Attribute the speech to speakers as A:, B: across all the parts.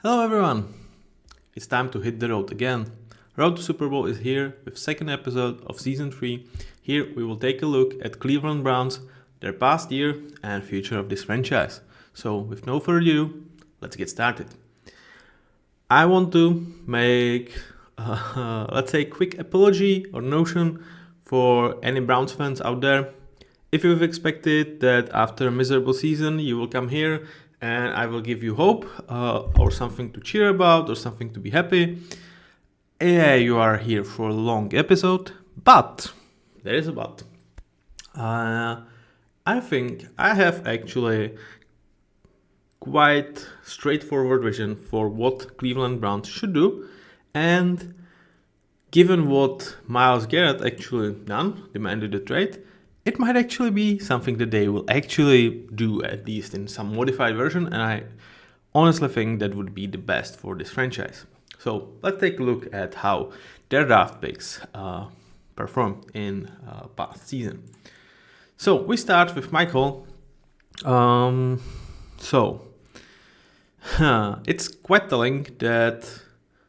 A: Hello everyone! It's time to hit the road again. Road to Super Bowl is here with second episode of season 3. Here we will take a look at Cleveland Browns, their past year and future of this franchise. So with no further ado, let's get started. I want to make, let's say, quick apology or notion for any Browns fans out there. If you've expected that after a miserable season you will come here and I will give you hope or something to cheer about or something to be happy, yeah, you are here for a long episode, but there is a but. I think I have actually quite straightforward vision for what Cleveland Browns should do, and given what Myles Garrett actually done, demanded the trade, it might actually be something that they will actually do, at least in some modified version, and I honestly think that would be the best for this franchise. So let's take a look at how their draft picks performed in past season. So we start with Michael. It's quite telling that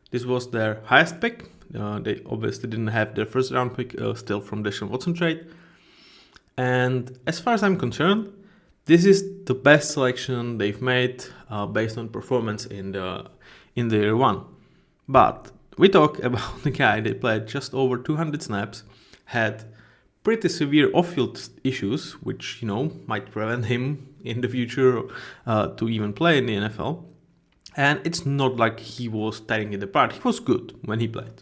A: this was their highest pick. They obviously didn't have their first round pick still from Deshaun Watson trade. And as far as I'm concerned, this is the best selection they've made based on performance in the year one. But we talk about the guy that played just over 200 snaps, had pretty severe off-field issues, which might prevent him in the future to even play in the NFL. And it's not like he was tearing it apart. He was good when he played.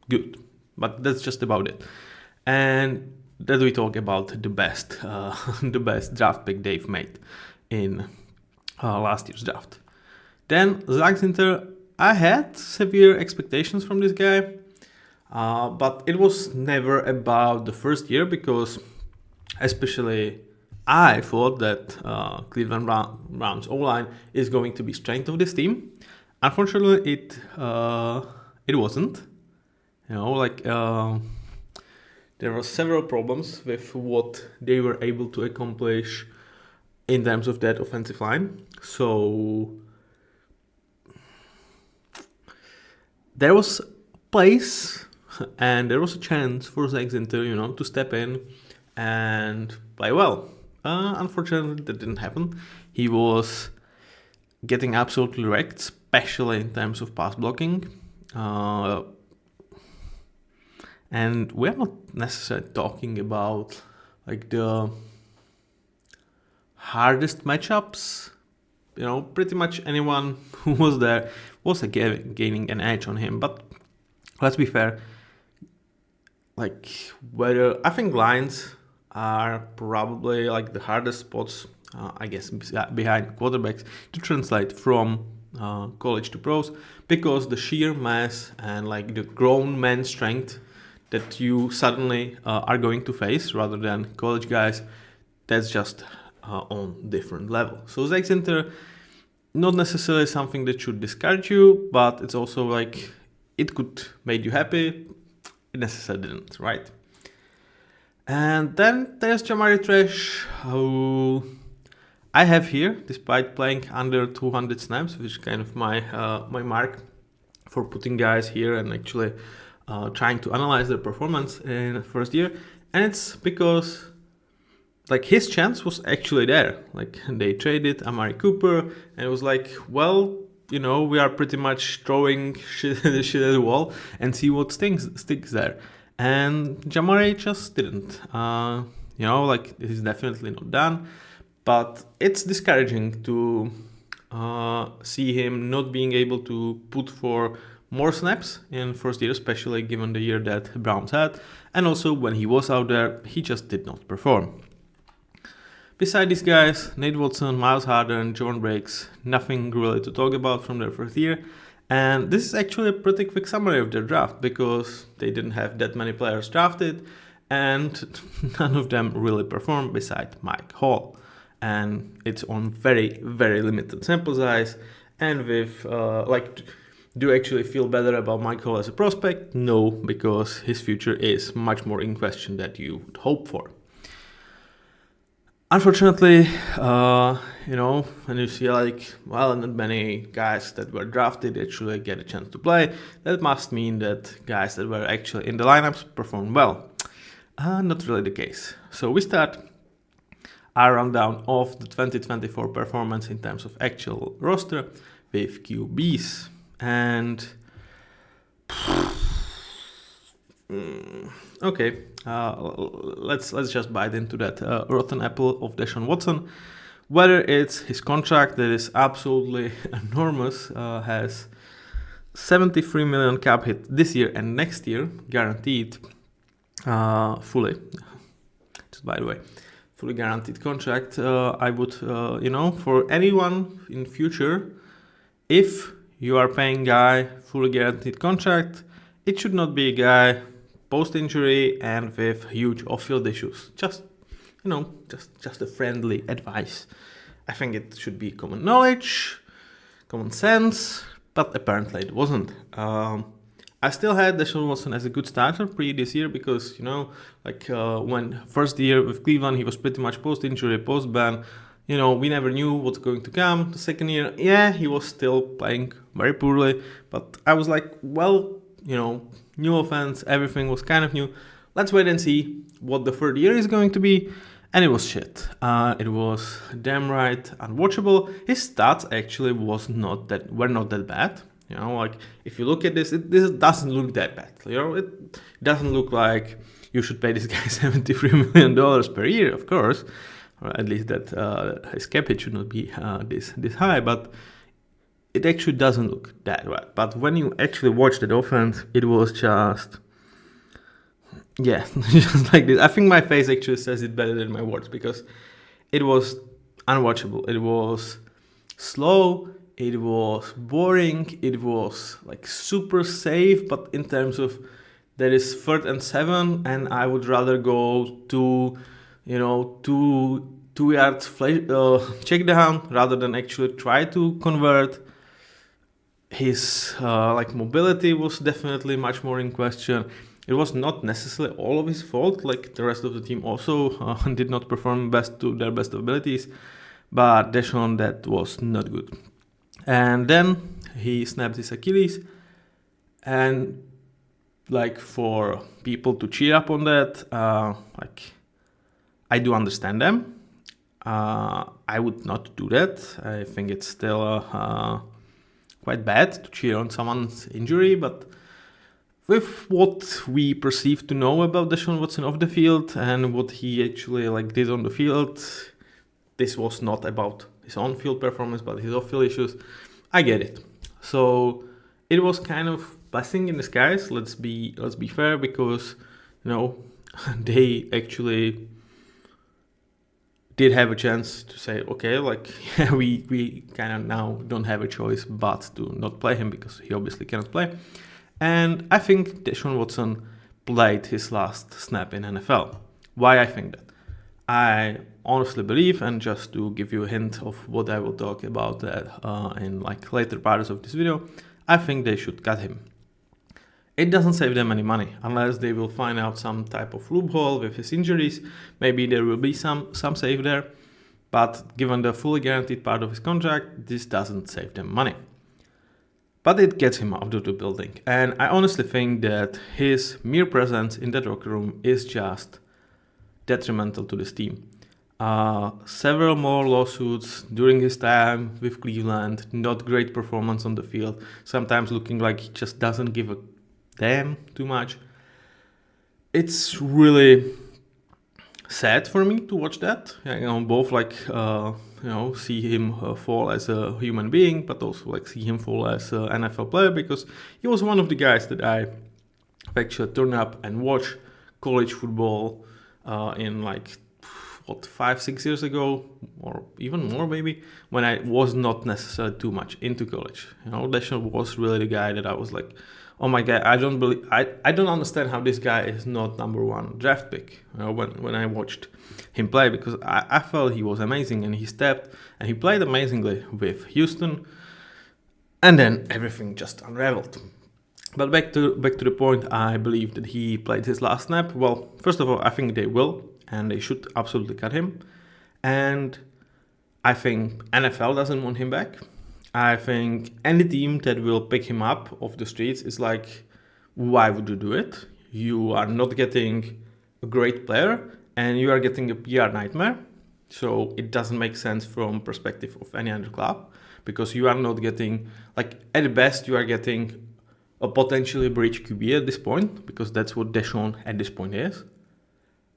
A: Good. But that's just about it. And that we talk about the best draft pick they've made in last year's draft. Then Zach Zinter, I had severe expectations from this guy, but it was never about the first year because especially I thought that Cleveland Browns O-line is going to be strength of this team. Unfortunately, it wasn't. There were several problems with what they were able to accomplish in terms of that offensive line. So there was a place and there was a chance for Zach Zinter, to step in and play well. Unfortunately, that didn't happen. He was getting absolutely wrecked, especially in terms of pass blocking. And we're not necessarily talking about the hardest matchups. Pretty much anyone who was there was gaining an edge on him. But let's be fair. I think lines are probably the hardest spots, I guess, behind quarterbacks to translate from college to pros, because the sheer mass and the grown man strength that you suddenly are going to face rather than college guys, that's just on different level. So Zach Zinter, not necessarily something that should discourage you, but it's also it could make you happy. It necessarily didn't, right? And then there's Jamari Trash, who I have here, despite playing under 200 snaps, which is kind of my mark for putting guys here and actually trying to analyze their performance in the first year. And it's because his chance was actually there. They traded Amari Cooper and it was we are pretty much throwing shit at the wall and see what sticks there. And Jamari just didn't. This is definitely not done, but it's discouraging to see him not being able to put for more snaps in first year, especially given the year that Browns had, and also when he was out there, he just did not perform. Beside these guys, Nate Watson, Miles Harden, John Breaks, nothing really to talk about from their first year. And this is actually a pretty quick summary of their draft because they didn't have that many players drafted and none of them really performed beside Mike Hall. And it's on very, very limited sample size. And with do you actually feel better about Mike Hall as a prospect? No, because his future is much more in question than you would hope for. Unfortunately, when you see not many guys that were drafted actually get a chance to play, that must mean that guys that were actually in the lineups performed well. Not really the case. So we start our rundown of the 2024 performance in terms of actual roster with QBs. And okay, let's just bite into that rotten apple of Deshaun Watson. Whether it's his contract that is absolutely enormous, has 73 million cap hit this year and next year, guaranteed, fully. Just by the way, fully guaranteed contract. I would, for anyone in future, if you are paying guy fully guaranteed contract, it should not be a guy post-injury and with huge off-field issues. Just a friendly advice. I think it should be common knowledge, common sense, but apparently it wasn't. I still had Deshaun Watson as a good starter this year because, when first year with Cleveland, he was pretty much post-injury, post-ban. We never knew what's going to come. The second year, he was still playing very poorly, but I was like, well, new offense, everything was kind of new. Let's wait and see what the third year is going to be. And it was shit. It was damn right unwatchable. His stats actually were not that bad. If you look at this doesn't look that bad. It doesn't look like you should pay this guy $73 million per year, of course. Or at least that his cap hit should not be this high, but it actually doesn't look that bad. But when you actually watch that offense, it was just just like this. I think my face actually says it better than my words because it was unwatchable. It was slow. It was boring. It was super safe. But in terms of there is 3rd and 7, and I would rather go to, 2 yards check down rather than actually try to convert. His mobility was definitely much more in question. It was not necessarily all of his fault. The rest of the team also did not perform to their best abilities. But Deshaun, that was not good. And then he snapped his Achilles. And for people to cheer up on that, I do understand them. I would not do that. I think it's still quite bad to cheer on someone's injury, but with what we perceive to know about Deshaun Watson off the field and what he actually did on the field, this was not about his on-field performance, but his off-field issues. I get it. So it was kind of blessing in disguise. Let's be fair, because they actually did have a chance to say, okay, we kind of now don't have a choice but to not play him because he obviously cannot play. And I think Deshaun Watson played his last snap in NFL. Why I think that? I honestly believe, and just to give you a hint of what I will talk about in later parts of this video, I think they should cut him. It doesn't save them any money unless they will find out some type of loophole with his injuries. Maybe there will be some save there, but given the fully guaranteed part of his contract, this doesn't save them money. But it gets him out of the building, and I honestly think that his mere presence in that locker room is just detrimental to this team. Several more lawsuits during his time with Cleveland, not great performance on the field, sometimes looking like he just doesn't give a damn too much. It's really sad for me to watch that. Both see him fall as a human being, but also see him fall as an NFL player, because he was one of the guys that I actually turn up and watch college football in 5-6 years ago, or even more maybe, when I was not necessarily too much into college. Deshaun was really the guy that I was like, oh my God, I don't understand how this guy is not number 1 draft pick. When I watched him play, because I felt he was amazing, and he stepped and he played amazingly with Houston, and then everything just unraveled. But back to the point, I believe that he played his last snap. Well, first of all, I think they will, and they should absolutely cut him. And I think NFL doesn't want him back. I think any team that will pick him up off the streets is like, why would you do it? You are not getting a great player and you are getting a PR nightmare. So it doesn't make sense from perspective of any other club, because you are not getting, like, at best you are getting a potentially bridge QB at this point, because that's what Deshaun at this point is.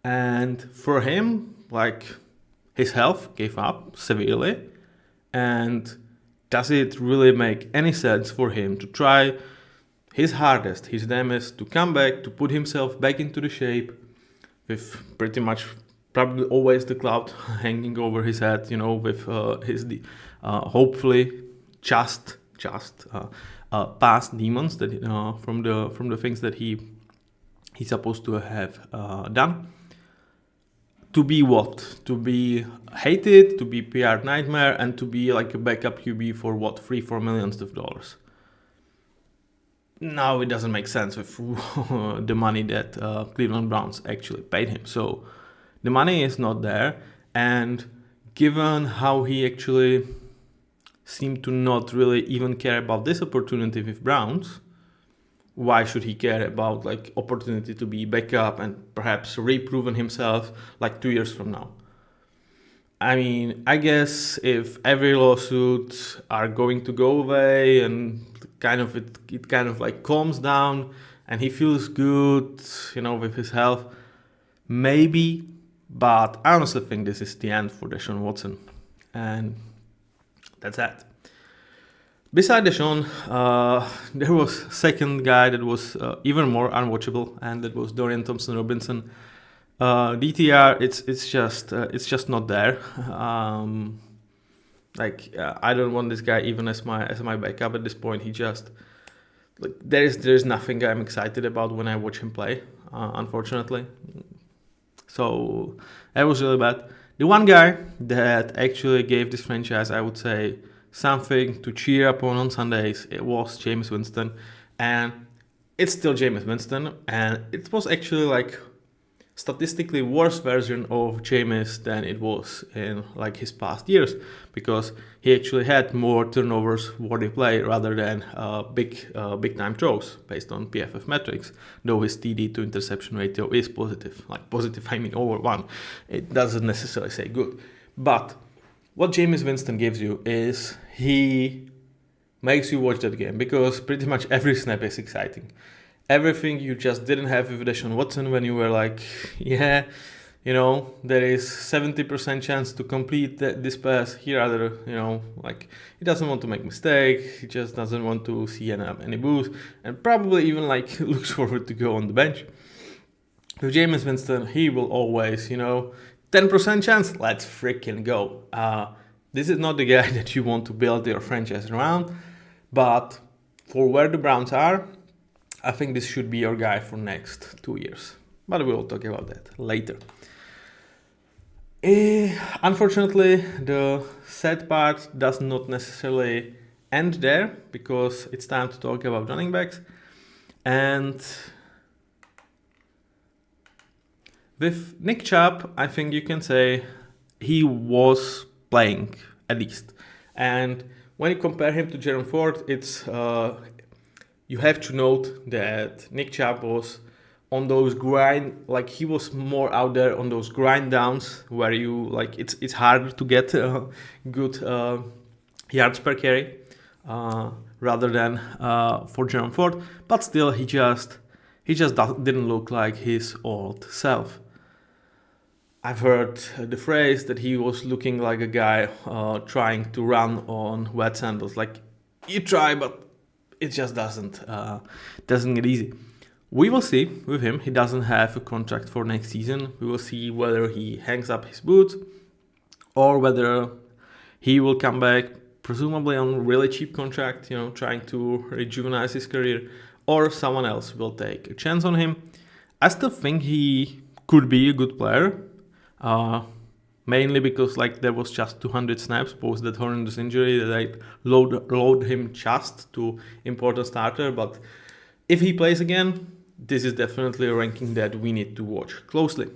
A: And for him, like, his health gave up severely. And does it really make any sense for him to try his hardest, his damnedest, to come back, to put himself back into the shape with pretty much probably always the cloud hanging over his head, with his hopefully just past demons that from the things that he's supposed to have done. To be what? To be hated, to be PR nightmare, and to be like a backup QB for what, $3-4 million. No, it doesn't make sense with the money that Cleveland Browns actually paid him. So the money is not there, and given how he actually seemed to not really even care about this opportunity with Browns, why should he care about like opportunity to be backup and perhaps reproven himself like 2 years from now? I mean, I guess if every lawsuit are going to go away and it kind of like calms down and he feels good, with his health, maybe. But I honestly think this is the end for Deshaun Watson, and that's that. Beside Deshaun, there was a second guy that was even more unwatchable, and that was Dorian Thompson-Robinson. DTR, it's just not there. I don't want this guy even as my backup at this point. He just, like, there's nothing I'm excited about when I watch him play, unfortunately. So that was really bad. The one guy that actually gave this franchise, I would say, something to cheer up on Sundays, it was Jameis Winston. And it's still Jameis Winston, and it was actually like statistically worse version of Jameis than it was in like his past years, because he actually had more turnovers worthy play rather than big time throws based on PFF metrics, though his TD to interception ratio is positive. Like positive, I mean over 1. It doesn't necessarily say good. But what Jameis Winston gives you is he makes you watch that game, because pretty much every snap is exciting. Everything you just didn't have with Deshaun Watson when you were like, there is 70% chance to complete this pass. Here other, he doesn't want to make mistakes. He just doesn't want to see any boost, and probably even like looks forward to go on the bench. With Jameis Winston, he will always, 10% chance, let's freaking go. This is not the guy that you want to build your franchise around, but for where the Browns are, I think this should be your guy for next 2 years. But we'll talk about that later. Unfortunately, the sad part does not necessarily end there, because it's time to talk about running backs. And with Nick Chubb, I think you can say he was playing, at least. And when you compare him to Jaron Ford, it's you have to note that Nick Chubb was on those grind, like he was more out there on those grind downs where you like it's harder to get good yards per carry rather than for Jaron Ford, but still he just didn't look like his old self. I've heard the phrase that he was looking like a guy trying to run on wet sandals. Like, you try, but it just doesn't get easy. We will see with him. He doesn't have a contract for next season. We will see whether he hangs up his boots or whether he will come back, presumably on a really cheap contract, trying to rejuvenate his career, or someone else will take a chance on him. I still think he could be a good player, mainly because like there was just 200 snaps post that horrendous injury that I load him just to important starter. But if he plays again, this is definitely a ranking that we need to watch closely.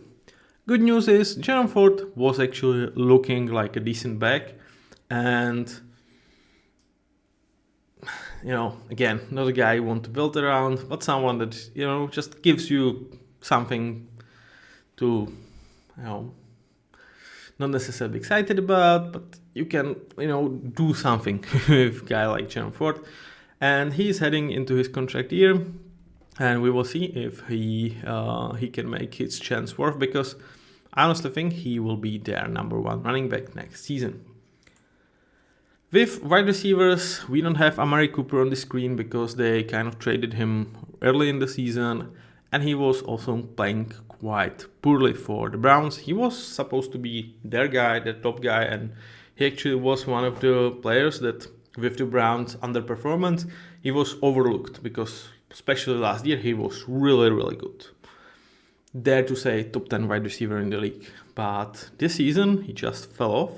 A: Good news is Jerome Ford was actually looking like a decent back, and again, not a guy you want to build around, but someone that just gives you something to not necessarily excited about, but you can do something with a guy like Jerome Ford. And he's heading into his contract year, and we will see if he can make his chance worth, because I honestly think he will be their number one running back next season. With wide receivers, we don't have Amari Cooper on the screen because they kind of traded him early in the season, and he was also playing quite poorly for the Browns. He was supposed to be their guy, their top guy, and he actually was one of the players that, with the Browns' underperformance, he was overlooked, because especially last year he was really, really good. Dare to say top 10 wide receiver in the league. But this season he just fell off.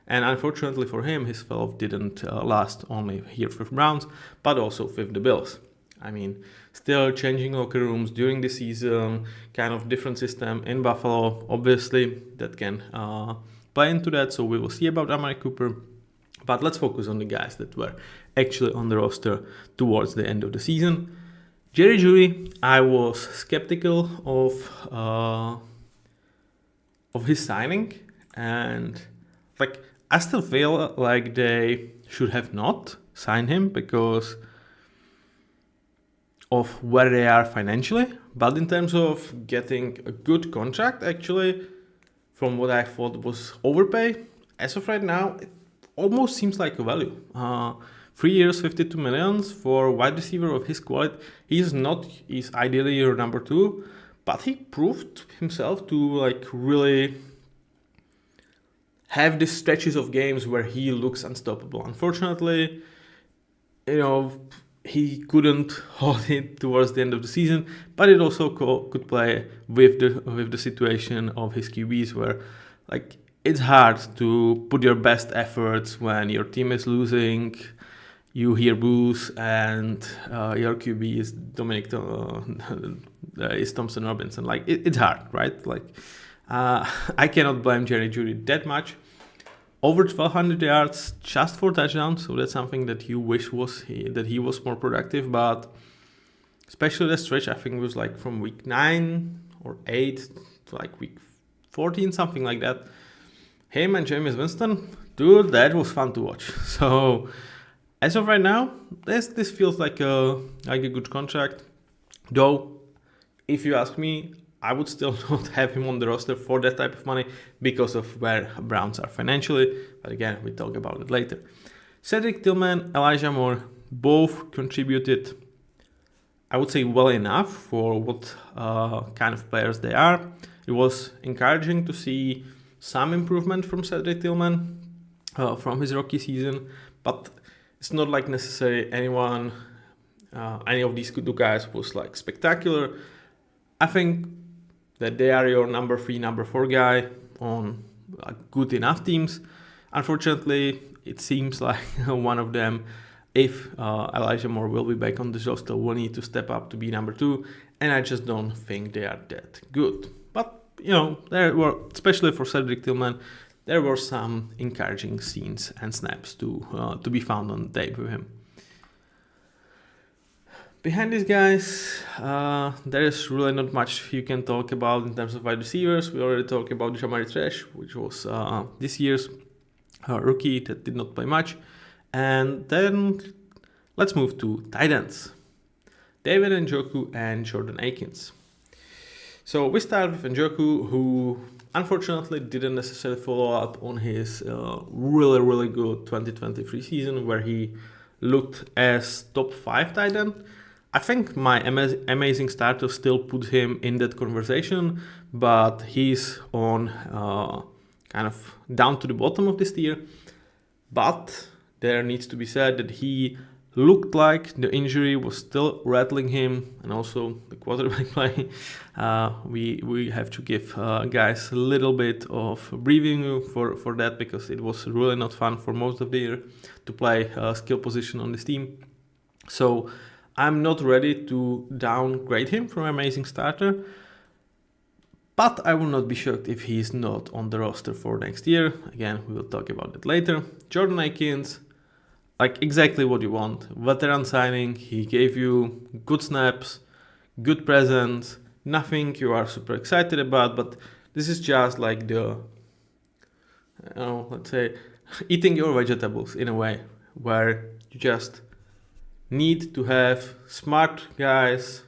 A: And unfortunately for him, his fall-off didn't last only here with Browns, but also with the Bills. I mean, still changing locker rooms during the season, kind of different system in Buffalo, obviously, that can play into that. So we will see about Amari Cooper. But let's focus on the guys that were actually on the roster towards the end of the season. Jerry Jeudy, I was skeptical of his signing, and I still feel like they should have not signed him because of where they are financially. But in terms of getting a good contract, actually, from what I thought was overpay, as of right now, it almost seems like a value. 3 years, 52 million for a wide receiver of his quality. He's ideally your number two, but he proved himself to really have these stretches of games where he looks unstoppable. Unfortunately, he couldn't hold it towards the end of the season, but it also could play with the situation of his QBs, where it's hard to put your best efforts when your team is losing. You hear boos, and your QB is is Thompson Robinson. It's hard, right? I cannot blame Jerry Jeudy that much. Over 1,200 yards just for touchdowns, so that's something that you wish that he was more productive. But especially the stretch, I think it was from week 9 or 8 to week 14, something like that. Him and Jameis Winston, dude, that was fun to watch. So as of right now, this feels like a good contract. Though, if you ask me, I would still not have him on the roster for that type of money because of where Browns are financially. But again, we talk about it later. Cedric Tillman, Elijah Moore, both contributed, I would say, well enough for what kind of players they are. It was encouraging to see some improvement from Cedric Tillman from his rookie season, but it's not necessarily any of these two guys was spectacular. I think that they are your number 3, number 4 guy on good enough teams. Unfortunately, it seems like one of them, if Elijah Moore will be back on the roster, will need to step up to be number 2, and I just don't think they are that good. But, there were, especially for Cedric Tillman, there were some encouraging scenes and snaps to be found on the tape with him. Behind these guys, there is really not much you can talk about in terms of wide receivers. We already talked about Jamari Trash, which was this year's rookie that did not play much. And then let's move to tight ends. David Njoku and Jordan Akins. So we start with Njoku, who unfortunately didn't necessarily follow up on his really, really good 2023 season, where he looked as top 5 tight end. I think my amazing starter still put him in that conversation, but he's on kind of down to the bottom of this tier. But there needs to be said that he looked like the injury was still rattling him, and also the quarterback play. We have to give guys a little bit of breathing room for that, because it was really not fun for most of the year to play skill position on this team. So I'm not ready to downgrade him from amazing starter, But I will not be shocked if he's not on the roster for next year. Again, we will talk about it later. Jordan Akins, like exactly what you want. Veteran signing, he gave you good snaps, good presence, nothing you are super excited about, but this is just like the, let's say, eating your vegetables in a way, where you just need to have smart guys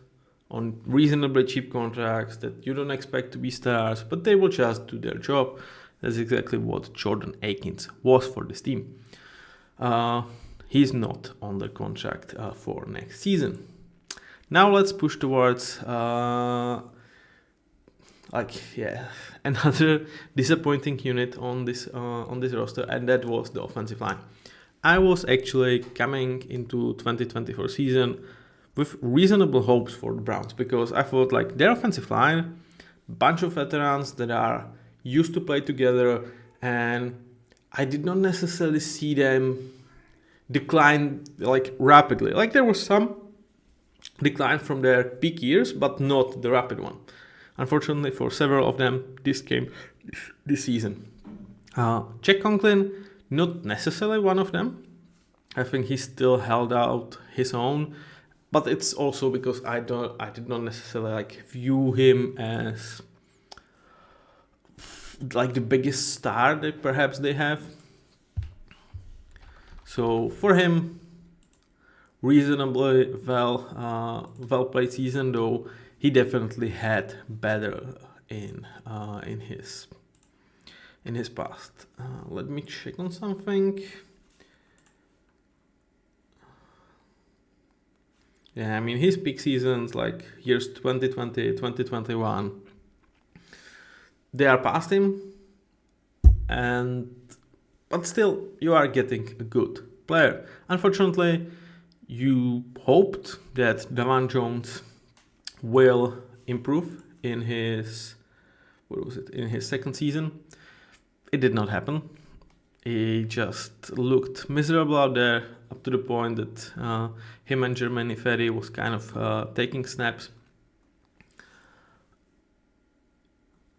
A: on reasonably cheap contracts that you don't expect to be stars, but they will just do their job. That's exactly what Jordan Akins was for this team. He's not under contract for next season. Now let's push towards another disappointing unit on this roster, and that was the offensive line. I was actually coming into 2024 season with reasonable hopes for the Browns, because I thought like their offensive line, bunch of veterans that are used to play together, and I did not necessarily see them decline like rapidly. Like there was some decline from their peak years, but not the rapid one. Unfortunately for several of them, this came this season. Jack Conklin, not necessarily one of them. I think he still held out his own, but it's also because I did not necessarily like view him as like the biggest star that perhaps they have. So for him, reasonably well played season, though he definitely had better in his past. Let me check on something. Yeah, I mean his peak seasons, like years 2020, 2021, they are past him, but still you are getting a good player. Unfortunately, you hoped that Davon Jones will improve in his second season. It did not happen. He just looked miserable out there, up to the point that him and GMaty-NFL was kind of taking snaps.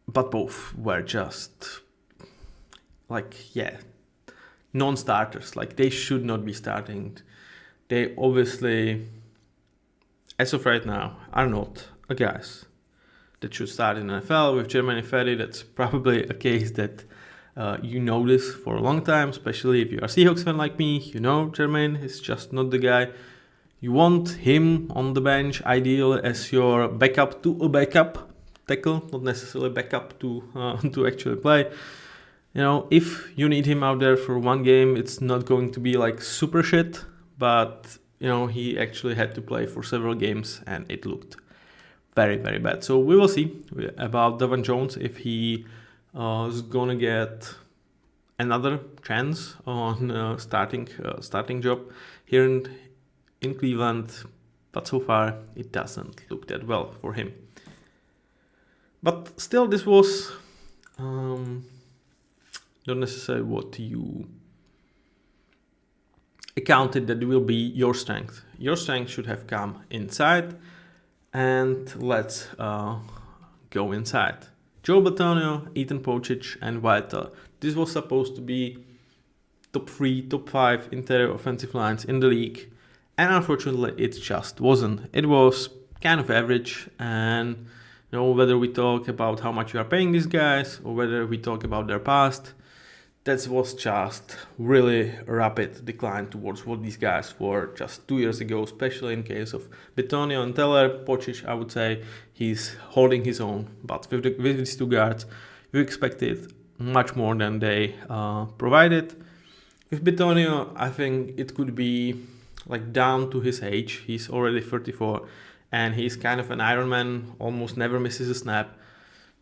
A: But both were just non-starters. Like they should not be starting. They obviously, as of right now, are not a guys that should start in the NFL. With GMaty-NFL, that's probably a case that you know this for a long time, especially if you are a Seahawks fan like me. You know Jermaine is just not the guy. You want him on the bench, ideal as your backup to a backup tackle, not necessarily backup to actually play. You know, if you need him out there for one game, it's not going to be like super shit, but you know, he actually had to play for several games and it looked very, very bad. So we will see about Davon Jones if he is gonna get another chance on starting job here in Cleveland, but so far it doesn't look that well for him. But still, this was not necessarily what you accounted that will be your strength. Your strength should have come inside, and let's go inside. Joe Bitonio, Ethan Pocic, and Wyatt Teller. This was supposed to be top 3, top 5 interior offensive lines in the league, and unfortunately it just wasn't. It was kind of average, and you know, whether we talk about how much you are paying these guys or whether we talk about their past, that was just really rapid decline towards what these guys were just 2 years ago, especially in case of Bitonio and Teller. Pocic, I would say he's holding his own, but with these two guards, you expected much more than they provided. With Bitonio, I think it could be like down to his age. He's already 34, and he's kind of an Iron Man, almost never misses a snap.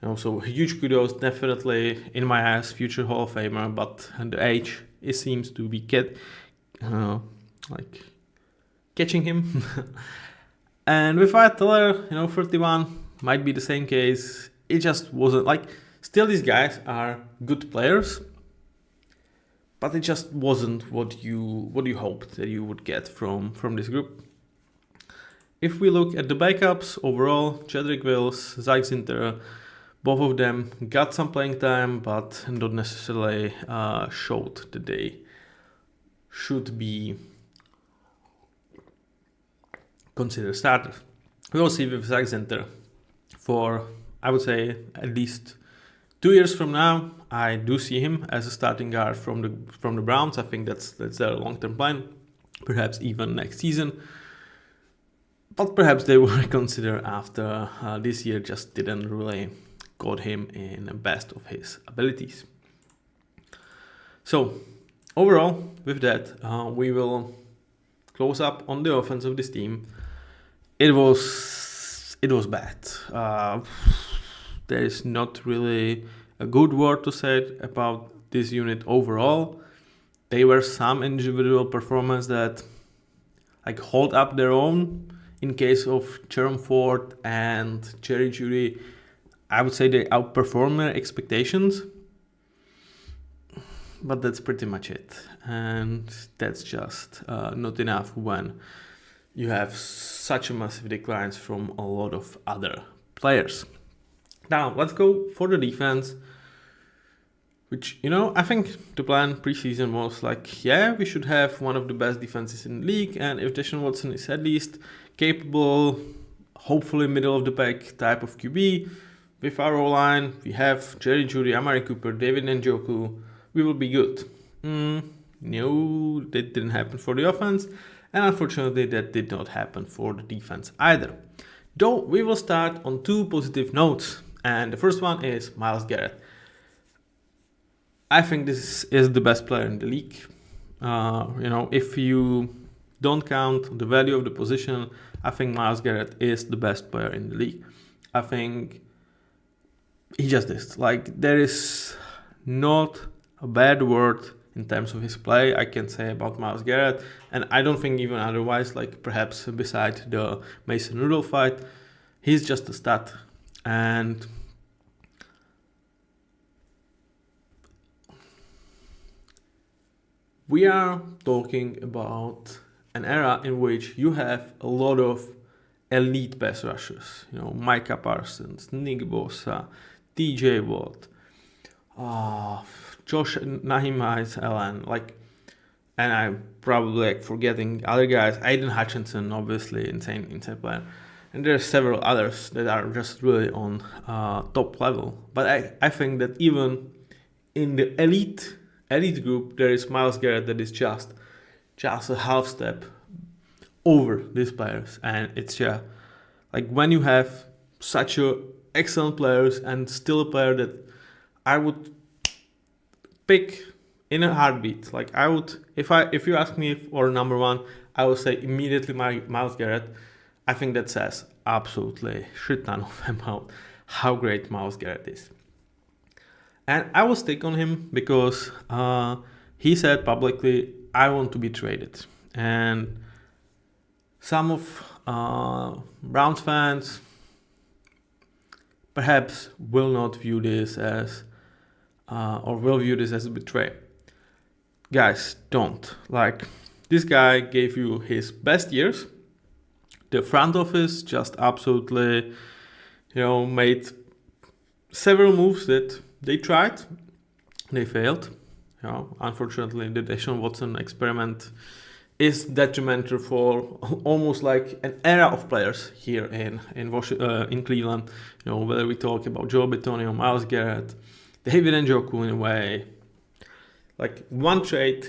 A: You know, so huge kudos, definitely in my eyes, future Hall of Famer. But the age, it seems to be catching him. And with Wyatt Teller, 31 might be the same case. It just wasn't like. Still, these guys are good players, but it just wasn't what you hoped that you would get from this group. If we look at the backups overall, Jedrick Wills, Zach Zinter, Both of them got some playing time, but not necessarily showed that they should be considered starters. We will see with Zach Center for, I would say, at least 2 years from now. I do see him as a starting guard from the Browns. I think that's their long-term plan, perhaps even next season. But perhaps they will reconsider after this year just didn't really got him in the best of his abilities. So overall, with that, we will close up on the offense of this team. It was bad. There is not really a good word to say about this unit overall. There were some individual performance that hold up their own. In case of Jerome Ford and Jerry Jeudy, I would say they outperformed their expectations. But that's pretty much it. And that's just not enough when you have such a massive declines from a lot of other players. Now, let's go for the defense, which, I think the plan preseason was we should have one of the best defenses in the league, and if Deshaun Watson is at least capable, hopefully middle of the pack type of QB, with our O-line, we have Jerry Jeudy, Amari Cooper, David Njoku, we will be good. No, that didn't happen for the offense, and unfortunately that did not happen for the defense either. Though we will start on 2 positive notes, and the first one is Myles Garrett. I think this is the best player in the league. If you don't count the value of the position, I think Myles Garrett is the best player in the league. I think he just is. There is not a bad word in terms of his play I can say about Myles Garrett, and I don't think even otherwise, perhaps beside the Mason Rudolph fight, he's just a stud. And we are talking about an era in which you have a lot of elite pass rushers. Micah Parsons, Nick Bosa, TJ Watt, Josh Nahimize Allen, and I'm probably forgetting other guys. Aiden Hutchinson, obviously, insane player. And there are several others that are just really on top level. But I think that even in the elite group, there is Myles Garrett that is just a half step over these players. And it's when you have such excellent players and still a player that I would pick in a heartbeat. I would, if you ask me for number 1, I would say immediately Myles Garrett. I think that says absolutely shit ton of about how great Myles Garrett is. And I will stick on him because he said publicly, I want to be traded. And some of Browns fans perhaps will not view this as, or will view this as a betrayal. Guys, don't. This guy gave you his best years. The front office just absolutely, made several moves that they tried. They failed. Unfortunately, the Deshaun Watson experiment is detrimental for almost an era of players here in Cleveland. Whether we talk about Joe Bitonio, Myles Garrett, David Njoku in a way. One trade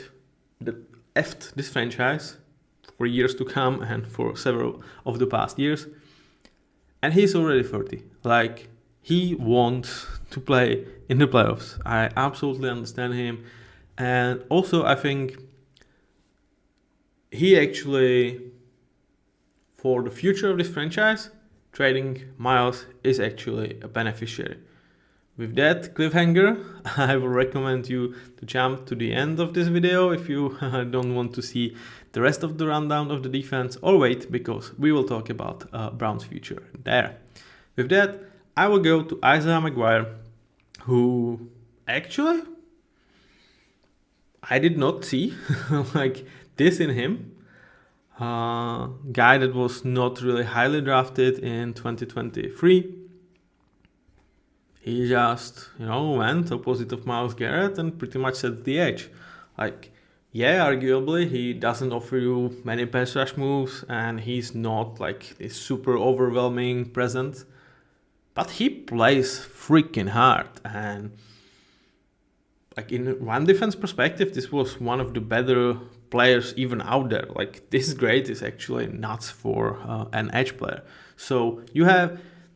A: that effed this franchise for years to come and for several of the past years. And he's already 30. He wants to play in the playoffs. I absolutely understand him. And also, I think he actually, for the future of this franchise, trading Myles is actually a beneficiary. With that cliffhanger, I will recommend you to jump to the end of this video if you don't want to see the rest of the rundown of the defense, or wait, because we will talk about Brown's future there. With that, I will go to Isaiah McGuire, who actually I did not see this in him. Guy that was not really highly drafted in 2023. he just, went opposite of Myles Garrett and pretty much set the edge. Like, yeah, arguably he doesn't offer you many pass rush moves and he's not like this super overwhelming presence, but he plays freaking hard. And like in run defense perspective, this was one of the better players even out there. Like this grade is actually nuts for an edge player. So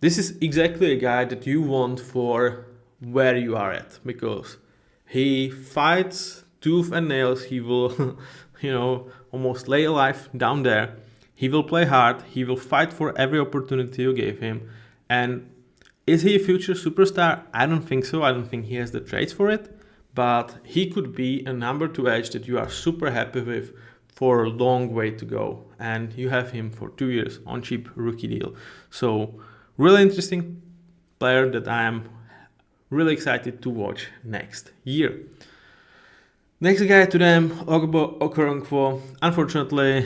A: this is exactly a guy that you want for where you are at, because he fights tooth and nails. He will, almost lay a life down there. He will play hard. He will fight for every opportunity you gave him. And is he a future superstar? I don't think so. I don't think he has the traits for it. But he could be a number 2 edge that you are super happy with for a long way to go. And you have him for 2 years on cheap rookie deal. So really interesting player that I am really excited to watch next year. Next guy to them, Ogbo Okoronkwo. Unfortunately,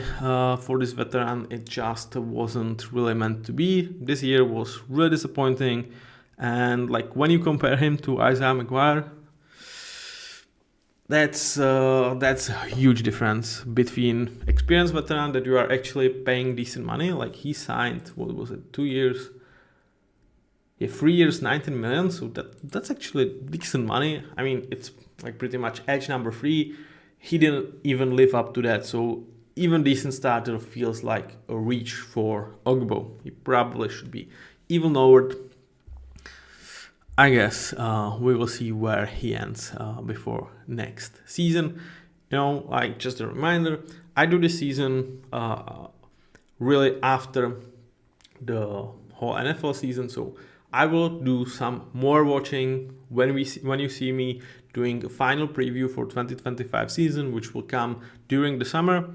A: for this veteran, it just wasn't really meant to be. This year was really disappointing. And like when you compare him to Isaiah McGuire, that's a huge difference between experienced veteran that you are actually paying decent money. Like he signed, what was it, 2 years? Yeah, 3 years, 19 million. So that's actually decent money. I mean, it's like pretty much edge number 3. He didn't even live up to that. So even decent starter feels like a reach for Ogbo. He probably should be even lowered. I guess we will see where he ends before next season. Like just a reminder, I do this season really after the whole NFL season, so I will do some more watching when you see me doing a final preview for 2025 season, which will come during the summer.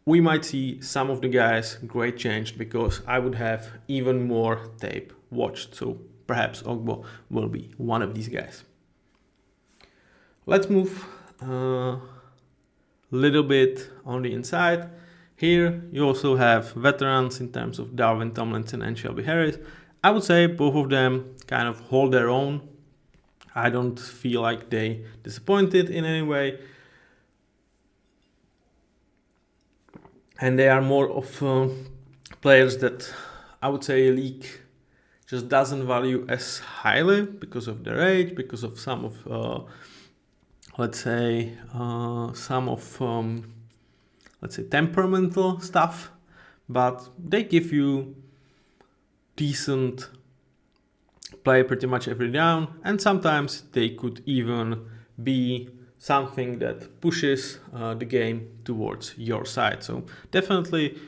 A: We might see some of the guys grade changed because I would have even more tape watched. So perhaps Ogbo will be one of these guys. Let's move a little bit on the inside. Here you also have veterans in terms of Darwin Tomlinson and Shelby Harris. I would say both of them kind of hold their own. I don't feel like they disappointed in any way. And they are more of players that I would say a league just doesn't value as highly because of their age, because of some of, temperamental stuff, but they give you decent play pretty much every down, and sometimes they could even be something that pushes the game towards your side. So definitely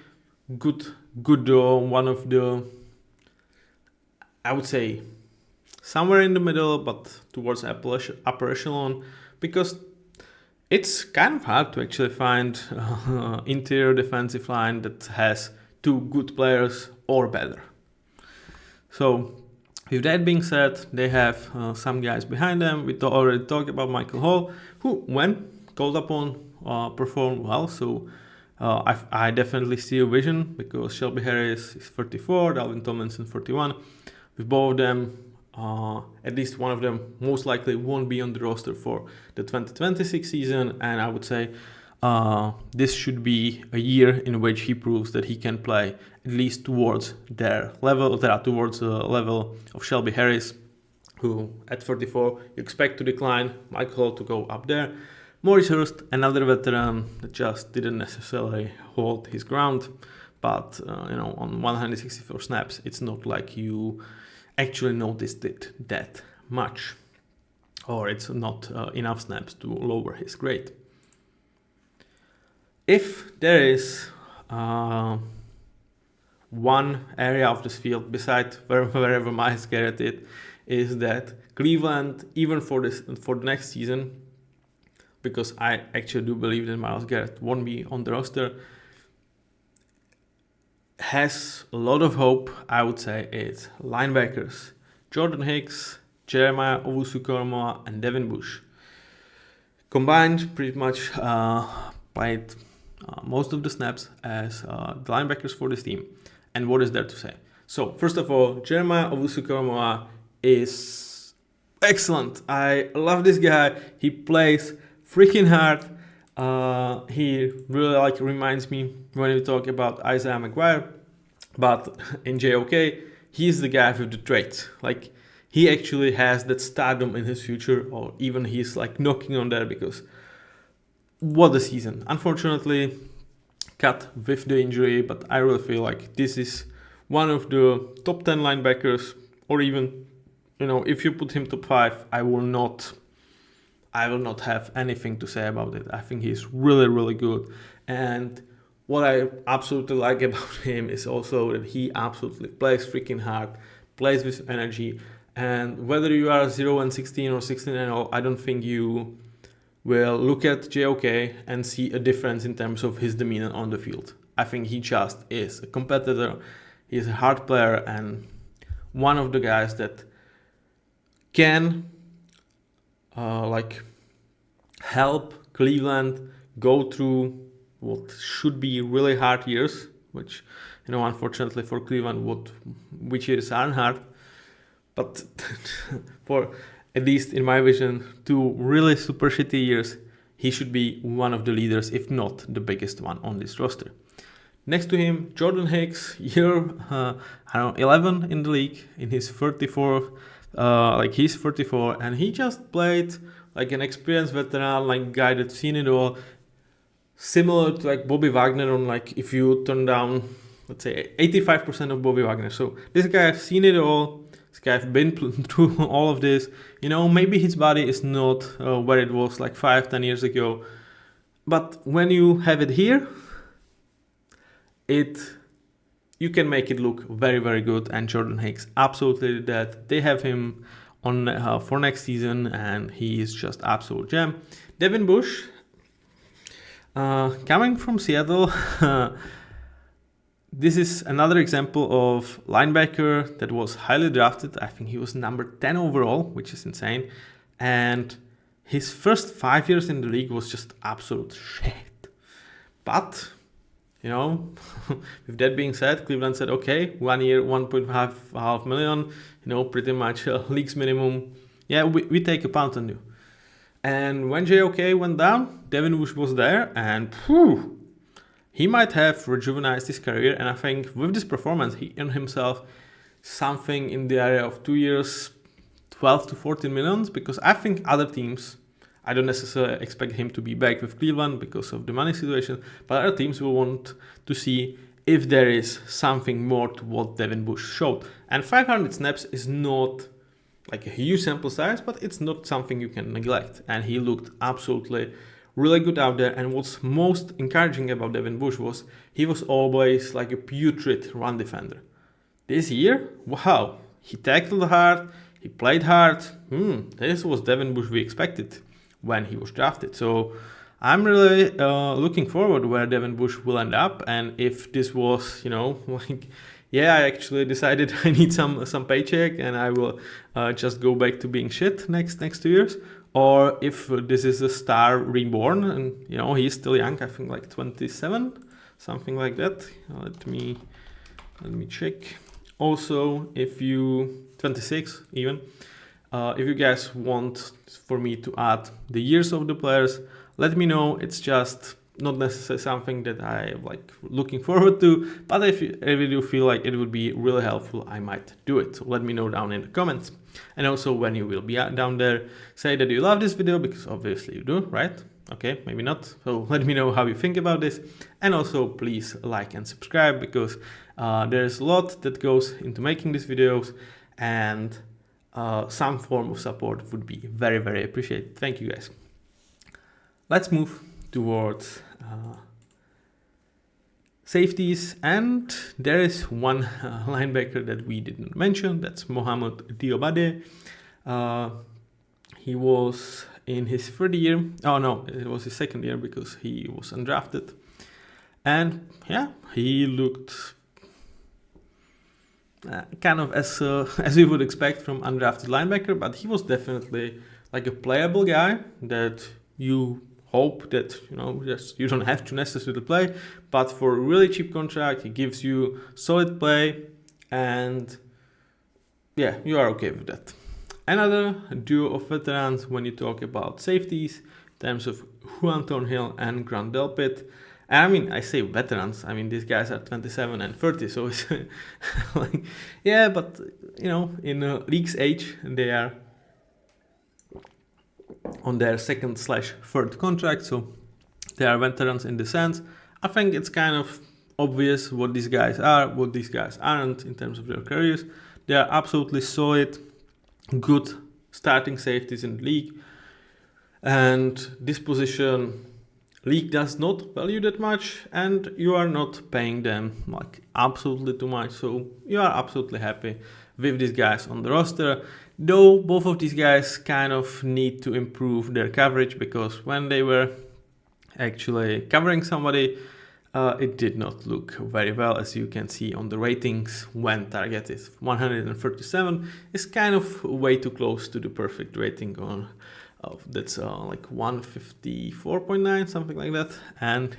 A: good one of the, I would say, somewhere in the middle, but towards upper echelon, because it's kind of hard to actually find interior defensive line that has 2 good players or better. So with that being said, they have some guys behind them. We already talked about Michael Hall, who, when called upon, performed well. So I definitely see a vision, because Shelby Harris is 34, Dalvin Tomlinson 41. With both of them, at least one of them most likely won't be on the roster for the 2026 season, and I would say this should be a year in which he proves that he can play at least towards their level, towards the level of Shelby Harris, who at 34 you expect to decline, Michael Hall to go up there. Maurice Hurst, another veteran that just didn't necessarily hold his ground, but on 164 snaps, it's not like you actually noticed it that much, or it's not enough snaps to lower his grade. If there is one area of this field, besides wherever Myles Garrett is that Cleveland, even for the next season, because I actually do believe that Myles Garrett won't be on the roster, has a lot of hope. I would say it's linebackers: Jordan Hicks, Jeremiah Owusu-Koramoah, and Devin Bush. Combined, pretty much played most of the snaps as the linebackers for this team. And what is there to say? So first of all, Jeremiah Owusu-Koramoah is excellent. I love this guy. He plays freaking hard. He really like reminds me when we talk about Isaiah McGuire, but in JOK, he's the guy with the traits. Like he actually has that stardom in his future, or even he's like knocking on there because what a season. Unfortunately, cut with the injury, but I really feel like this is one of the top 10 linebackers, or even, if you put him top 5, I will not have anything to say about it. I think he's really, really good. And what I absolutely like about him is also that he absolutely plays freaking hard, plays with energy. And whether you are 0-16 or 16-0, I don't think you will look at JOK and see a difference in terms of his demeanor on the field. I think he just is a competitor. He's a hard player and one of the guys that can help Cleveland go through what should be really hard years, which unfortunately for Cleveland, which years aren't hard, but for at least in my vision, 2 really super shitty years, he should be one of the leaders, if not the biggest one on this roster. Next to him, Jordan Hicks, year 11 in the league, in his 34th, he's 34, and he just played like an experienced veteran, like guy that's seen it all, similar to like Bobby Wagner on like if you turn down, let's say 85% of Bobby Wagner. So this guy has seen it all. This guy has been through all of this. Maybe his body is not where it was like 5-10 years ago, but when you have it here, you can make it look very, very good. And Jordan Hicks absolutely did that. They have him on for next season, and he is just absolute gem. Devin Bush, coming from Seattle, this is another example of linebacker that was highly drafted. I think he was number 10 overall, which is insane. And his first 5 years in the league was just absolute shit. But, with that being said, Cleveland said, okay, 1 year, 1.5 million, pretty much league's minimum. Yeah, we take a punt on you. And when JOK went down, Devin Bush was there, and he might have rejuvenated his career. And I think with this performance, he earned himself something in the area of 2 years, 12 to 14 millions, because I think other teams, I don't necessarily expect him to be back with Cleveland because of the money situation, but other teams will want to see if there is something more to what Devin Bush showed. And 500 snaps is not like a huge sample size, but it's not something you can neglect. And he looked absolutely really good out there. And what's most encouraging about Devin Bush was he was always like a putrid run defender. This year, wow, he tackled hard, he played hard. This was Devin Bush we expected when he was drafted. So I'm really looking forward where Devin Bush will end up. And if this was, I actually decided I need some paycheck and I will just go back to being shit next 2 years. Or if this is a star reborn and, he's still young, I think like 27, something like that. Let me check. Also, 26 even, if you guys want for me to add the years of the players, let me know. It's just not necessarily something that I like looking forward to, but if you do feel like it would be really helpful, I might do it. So let me know down in the comments. And also when you will be down there, say that you love this video, because obviously you do, right? Okay, maybe not. So let me know how you think about this. And also please like and subscribe, because there's a lot that goes into making these videos, and some form of support would be very, very appreciated. Thank you guys. Let's move towards safeties, and there is one linebacker that we didn't mention. That's Mohamed Diobade. He was in his third year. Oh no, it was his second year because he was undrafted. And yeah, he looked kind of as you would expect from undrafted linebacker, but he was definitely like a playable guy that you hope that you don't have to necessarily play, but for a really cheap contract, he gives you solid play, and yeah, you are okay with that. Another duo of veterans when you talk about safeties, in terms of Juan Thornhill and Grant Delpit. And I mean, I say veterans. I mean, these guys are 27 and 30, so it's like, yeah, but you know, in league's age, they are on their second/third contract, so they are veterans in the sense. I think it's kind of obvious what these guys are, what these guys aren't in terms of their careers. They are absolutely solid, good starting safeties in the league, and this position league does not value that much, and you are not paying them like absolutely too much, so you are absolutely happy with these guys on the roster. Though both of these guys kind of need to improve their coverage, because when they were actually covering somebody, it did not look very well, as you can see on the ratings. When target is 137, is kind of way too close to the perfect rating on that's like 154.9, something like that. And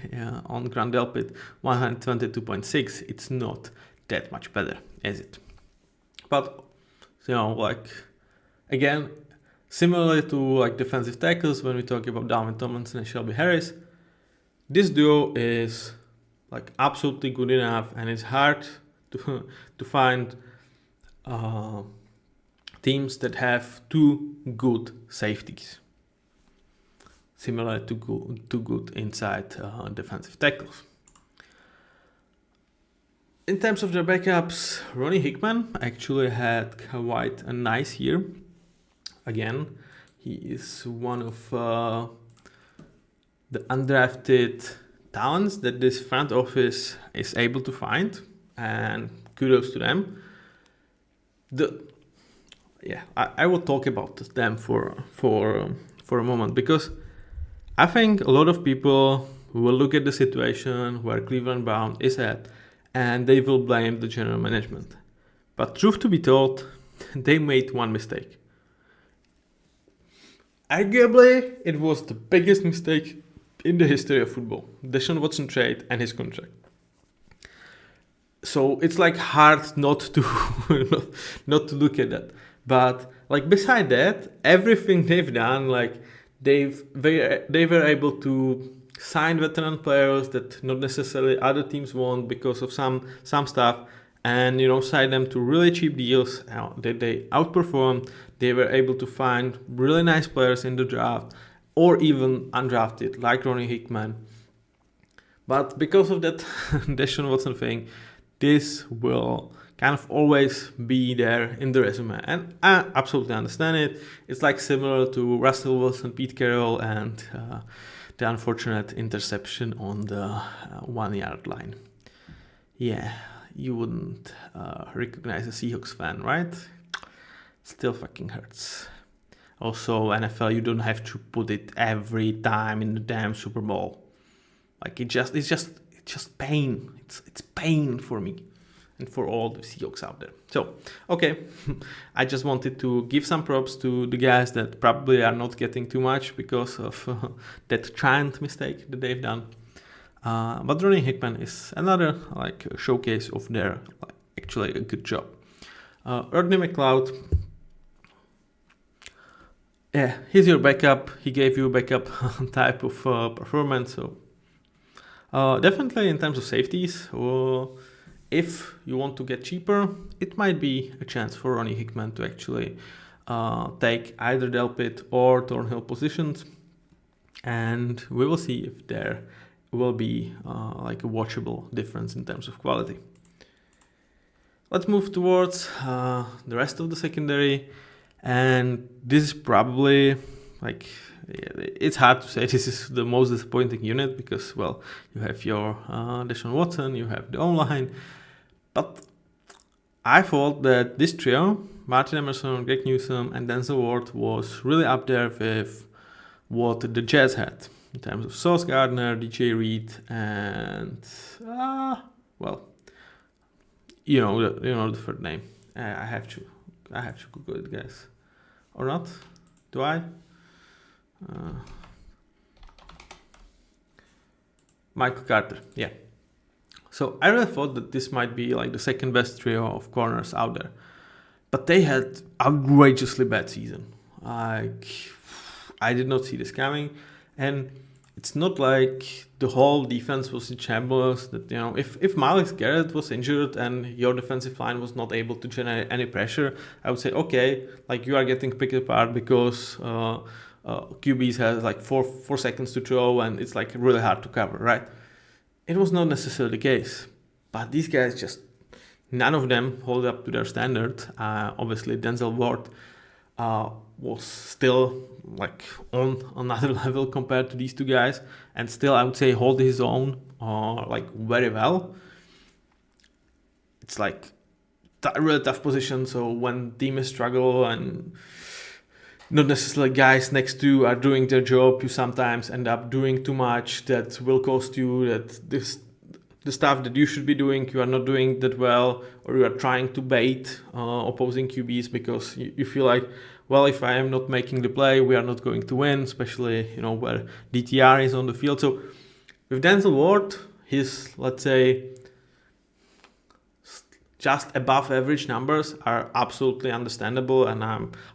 A: on Grant Delpit 122.6, it's not that much better, is it? But you know, like, again, similarly to like defensive tackles, when we talk about Dalvin Tomlinson and Shelby Harris, this duo is like absolutely good enough, and it's hard to find teams that have two good safeties, similar to good inside defensive tackles. In terms of their backups, Ronnie Hickman actually had quite a nice year. Again, he is one of the undrafted talents that this front office is able to find, and kudos to them. I will talk about them for a moment, because I think a lot of people will look at the situation where Cleveland Browns is at, and they will blame the general management. But truth to be told, they made one mistake. Arguably, it was the biggest mistake in the history of football: Deshaun Watson trade and his contract. So it's like hard not to not to look at that. But like beside that, everything they've done, like they were able to sign veteran players that not necessarily other teams want because of some stuff, and you know, sign them to really cheap deals. They outperformed. They were able to find really nice players in the draft, or even undrafted, like Ronnie Hickman. But because of that Deshaun Watson thing, this will kind of always be there in the resume, and I absolutely understand it. It's like similar to Russell Wilson, Pete Carroll, and the unfortunate interception on the 1 yard line. Yeah, you wouldn't recognize a Seahawks fan, right? Still fucking hurts. Also, NFL, you don't have to put it every time in the damn Super Bowl. Like it's just pain. It's pain for me and for all the Seahawks out there. So, okay, I just wanted to give some props to the guys that probably are not getting too much because of that giant mistake that they've done. But Ronnie Hickman is another like showcase of their actually a good job. Rodney McLeod, yeah, he's your backup. He gave you a backup type of performance. So definitely in terms of safeties, if you want to get cheaper, it might be a chance for Ronnie Hickman to actually take either Delpit or Thornhill positions, and we will see if there will be like a watchable difference in terms of quality. Let's move towards the rest of the secondary, and this is probably like, it's hard to say this is the most disappointing unit, because, well, you have your Deshaun Watson, you have the O-line, but I thought that this trio, Martin Emerson, Greg Newsome, and Denzel Ward, was really up there with what the Jazz had in terms of Sauce Gardner, DJ Reed, and well, you know the third name. I have to Google it, guys, or not? Do I? Michael Carter, yeah. So I really thought that this might be like the second best trio of corners out there. But they had outrageously bad season. Like, I did not see this coming, and it's not like the whole defense was in shambles. That, you know, if Myles Garrett was injured and your defensive line was not able to generate any pressure, I would say, okay, like, you are getting picked apart because QBs has like four seconds to throw and it's like really hard to cover, right? It was not necessarily the case, but these guys just, none of them hold up to their standard. Obviously, Denzel Ward was still like on another level compared to these two guys, and still I would say hold his own like very well. It's like a really tough position. So when teams struggle and not necessarily guys next to are doing their job, you sometimes end up doing too much that will cost you, that the stuff that you should be doing, you are not doing that well, or you are trying to bait opposing QBs because you feel like, well, if I am not making the play, we are not going to win, especially, you know, where DTR is on the field. So with Denzel Ward, his, let's say, just above average numbers are absolutely understandable, and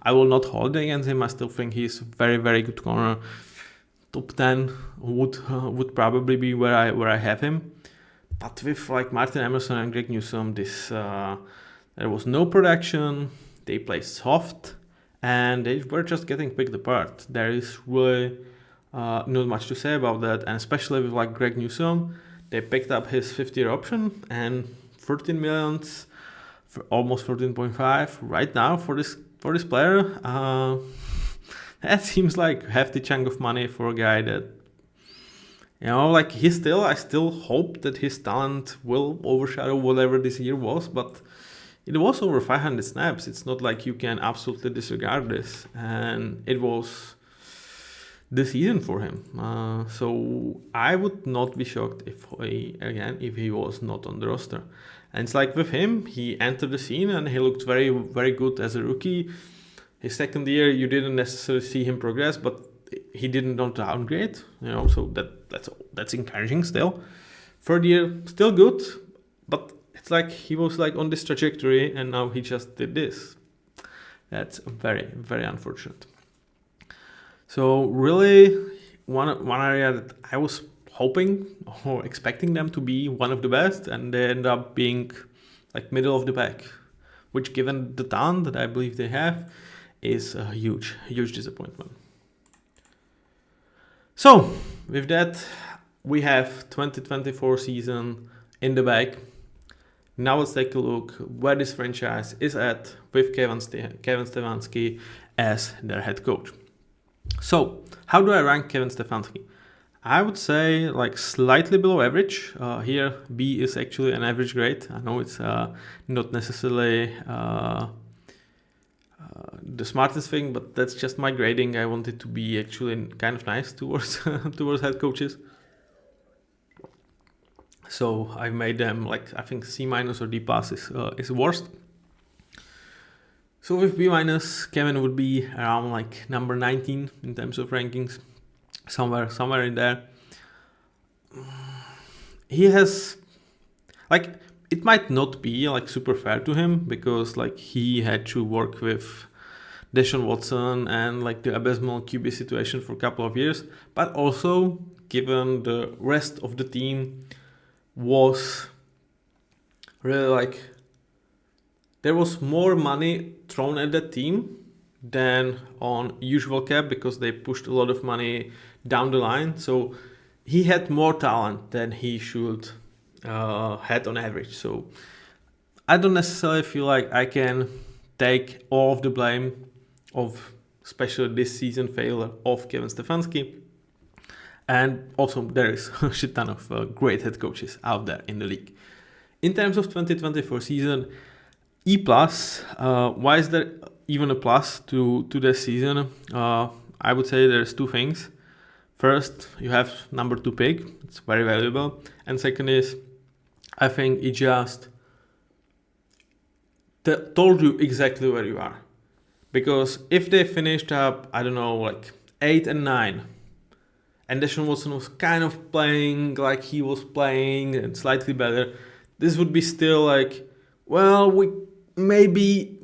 A: I will not hold against him. I still think he's very, very good corner. Top 10 would probably be where I have him. But with like Martin Emerson and Greg Newsome, there was no production. They played soft, and they were just getting picked apart. There is really not much to say about that, and especially with like Greg Newsome, they picked up his 5th-year option and 13 million, for almost 14.5 right now for this player. That seems like a hefty chunk of money for a guy that, you know, like I still hope that his talent will overshadow whatever this year was, but it was over 500 snaps. It's not like you can absolutely disregard this, and it was the season for him. So I would not be shocked if he was not on the roster. And it's like with him, he entered the scene and he looked very, very good as a rookie. His 2nd year, you didn't necessarily see him progress, but he didn't downgrade, you know, so that's encouraging still. 3rd year, still good, but it's like he was like on this trajectory and now he just did this. That's very, very unfortunate. So really, one area that I was hoping or expecting them to be one of the best, and they end up being like middle of the pack, which, given the talent that I believe they have, is a huge disappointment. So with that, we have 2024 season in the bag. Now let's take a look where this franchise is at with Kevin Stefanski as their head coach. So how do I rank Kevin Stefanski? I would say like slightly below average. Here B is actually an average grade. I know it's not necessarily the smartest thing, but that's just my grading. I want it to be actually kind of nice towards head coaches. So I made them like, I think C- or D+ is worst. So with B-, Kevin would be around like number 19 in terms of rankings, somewhere in there. He has, like, it might not be like super fair to him because like he had to work with Deshaun Watson and like the abysmal QB situation for a couple of years, but also given the rest of the team was really like, there was more money thrown at that team than on usual cap because they pushed a lot of money down the line. So he had more talent than he should had on average. So I don't necessarily feel like I can take all of the blame of especially this season failure of Kevin Stefanski. And also there is a shit ton of great head coaches out there in the league. In terms of 2024 season, E+, why is there even a plus to this season? I would say there's two things. First, you have number 2 pick. It's very valuable. And second is, I think it just told you exactly where you are. Because if they finished up, I don't know, like 8 and 9, and Deshaun Watson was kind of playing like he was playing and slightly better, this would be still like, well, we maybe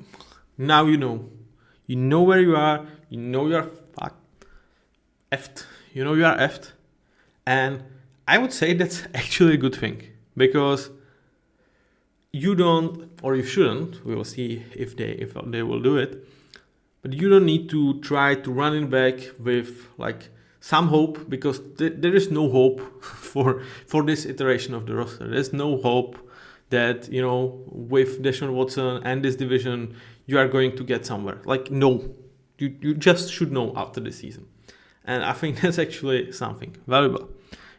A: Now you know. You know where you are. You know you are effed. You know you are effed. And I would say that's actually a good thing, because you don't, or you shouldn't, we will see if they will do it, but you don't need to try to run it back with like some hope, because there is no hope for this iteration of the roster. There's no hope that, you know, with Deshaun Watson and this division, you are going to get somewhere. Like, no, you just should know after the season. And I think that's actually something valuable.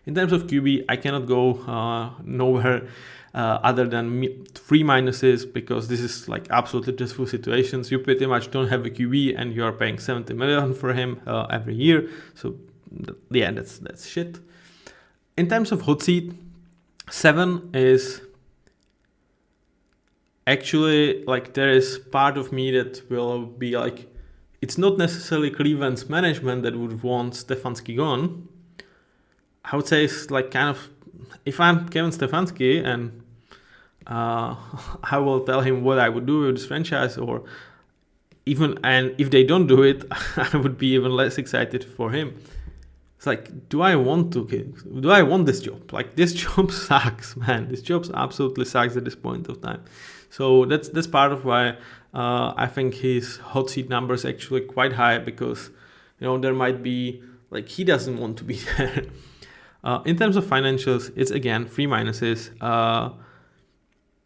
A: In terms of QB, I cannot go nowhere other than 3 minuses, because this is like absolutely dreadful situations. You pretty much don't have a QB and you are paying 70 million for him every year. So yeah, that's shit. In terms of hot seat, 7 is actually like, there is part of me that will be like, it's not necessarily Cleveland's management that would want Stefanski gone. I would say it's like kind of, if I'm Kevin Stefanski and I will tell him what I would do with this franchise, or even, and if they don't do it, I would be even less excited for him. It's like, do I want this job? Like, this job sucks, man. This job absolutely sucks at this point of time. So that's part of why I think his hot seat number is actually quite high, because, you know, there might be like, he doesn't want to be there. In terms of financials, it's again 3 minuses.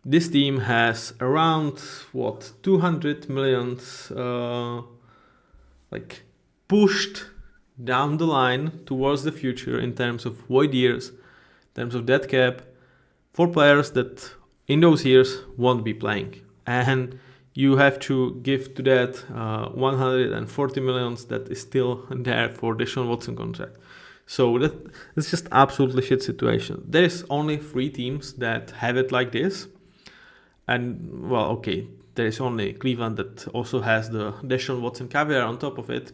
A: This team has around 200 millions like pushed down the line towards the future in terms of void years, in terms of dead cap, for players that in those years won't be playing. And you have to give to that 140 millions that is still there for Deshaun Watson contract. So that's just absolutely shit situation. There's only 3 teams that have it like this. And well, okay, there is only Cleveland that also has the Deshaun Watson caviar on top of it.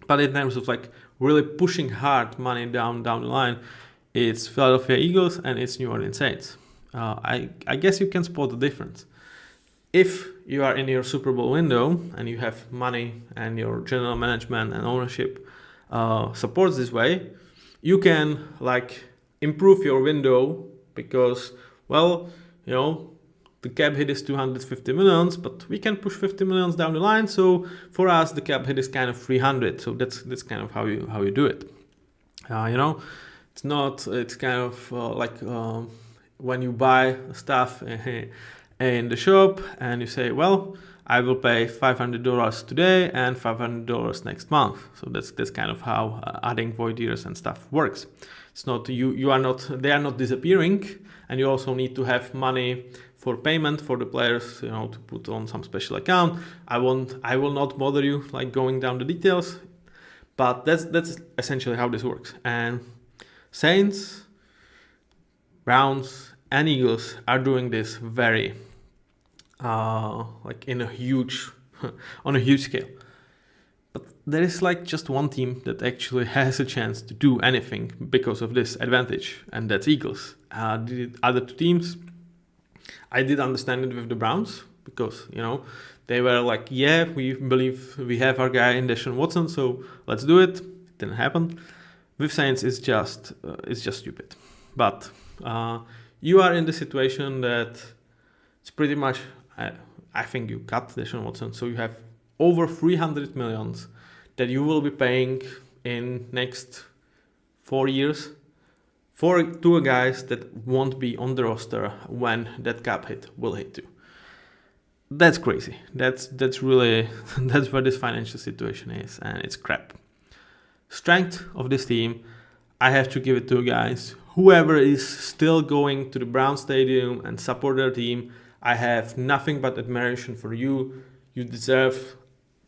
A: But in terms of like really pushing hard money down the line, it's Philadelphia Eagles and it's New Orleans Saints. I guess you can spot the difference. If you are in your Super Bowl window and you have money and your general management and ownership supports this way, you can like improve your window, because, well, you know, the cap hit is 250 millions, but we can push 50 millions down the line. So for us, the cap hit is kind of 300. So that's kind of how you do it. You know, it's kind of like when you buy stuff in the shop and you say, well, I will pay $500 today and $500 next month. So that's kind of how adding void years and stuff works. It's not they are not disappearing, and you also need to have money for payment for the players, you know, to put on some special account. I will not bother you like going down the details, but that's essentially how this works. And Saints, Browns, and Eagles are doing this very like in a huge on a huge scale. But there is like just one team that actually has a chance to do anything because of this advantage, and that's Eagles. The other 2 teams, I did understand it with the Browns, because, you know, they were like, yeah, we believe we have our guy in Deshaun Watson, so let's do it. It didn't happen. With Saints, it's just stupid. But you are in the situation that it's pretty much, I think you cut Deshaun Watson, so you have over 300 millions that you will be paying in next 4 years for 2 guys that won't be on the roster when that cap hit will hit you. That's crazy. That's really that's where this financial situation is, and it's crap. Strength of this team, I have to give it to guys. Whoever is still going to the Brown Stadium and support their team, I have nothing but admiration for you. You deserve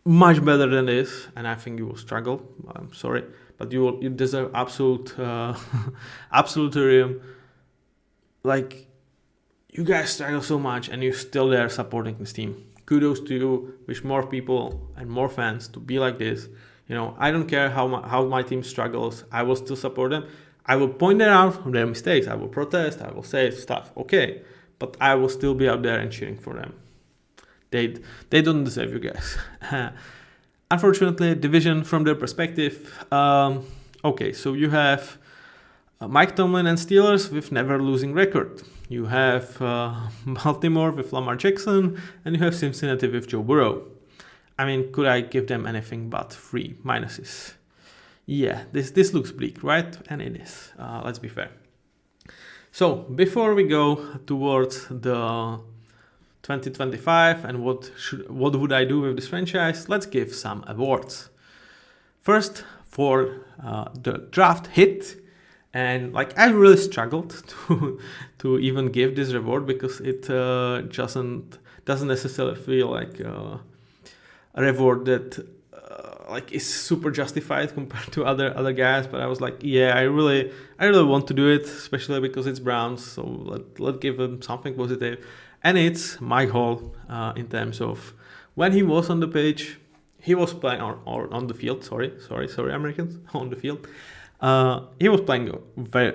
A: much better than this, and I think you will struggle. I'm sorry, but you deserve absolutarium. Like, you guys struggle so much, and you're still there supporting this team. Kudos to you. Wish more people and more fans to be like this. You know, I don't care how my team struggles. I will still support them. I will point out their mistakes. I will protest. I will say stuff. Okay, but I will still be out there and cheering for them. They don't deserve you guys. Unfortunately, division from their perspective. Okay, so you have Mike Tomlin and Steelers with never losing record. You have Baltimore with Lamar Jackson, and you have Cincinnati with Joe Burrow. I mean, could I give them anything but 3 minuses? Yeah, this looks bleak, right? And it is. Let's be fair. So before we go towards the 2025 and what would I do with this franchise, let's give some awards. First, for the draft hit. And like I really struggled to even give this reward because it doesn't necessarily feel like a reward that like is super justified compared to other guys. But I was like, yeah, I really want to do it, especially because it's Browns. So let's give him something positive. And it's Mike Hall in terms of when he was on the page, he was playing or on the field. Sorry, Americans, on the field. He was playing very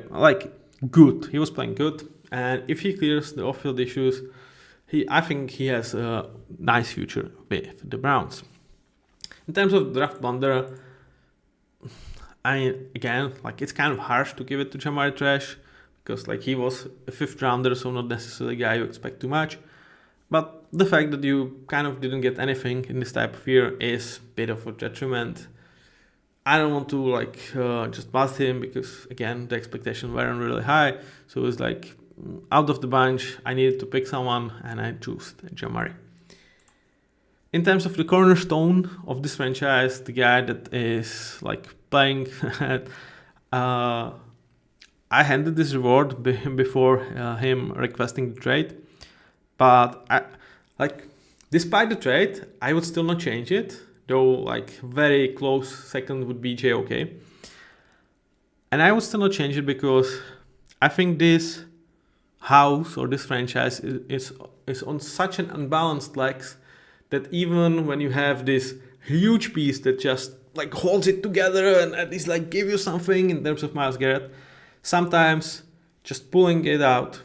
A: good. He was playing good, and if he clears the off-field issues, I think he has a nice future with the Browns. In terms of draft blunder, I mean, again, like it's kind of harsh to give it to Jamari Trash because like he was a 5th rounder, so not necessarily a guy you expect too much. But the fact that you kind of didn't get anything in this type of year is a bit of a detriment. I don't want to just bust him because again the expectations weren't really high. So it was like out of the bunch, I needed to pick someone and I chose Jamari. In terms of the cornerstone of this franchise, the guy that is like playing, I handed this reward before him requesting the trade, but despite the trade, I would still not change it. Though like very close second would be JOK. And I would still not change it because I think this house or this franchise is on such an unbalanced legs that even when you have this huge piece that just like holds it together and at least like give you something in terms of Myles Garrett, sometimes just pulling it out,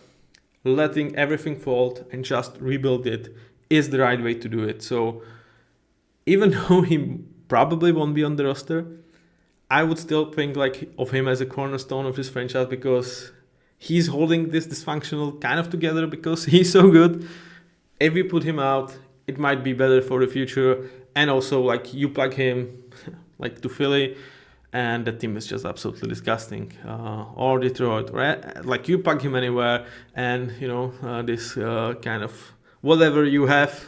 A: letting everything fall and just rebuild it is the right way to do it. So even though he probably won't be on the roster, I would still think like of him as a cornerstone of this franchise because he's holding this dysfunctional kind of together because he's so good. If we put him out, it might be better for the future. And also like you plug him like to Philly and the team is just absolutely disgusting. Or Detroit, right? Like you plug him anywhere and this kind of whatever you have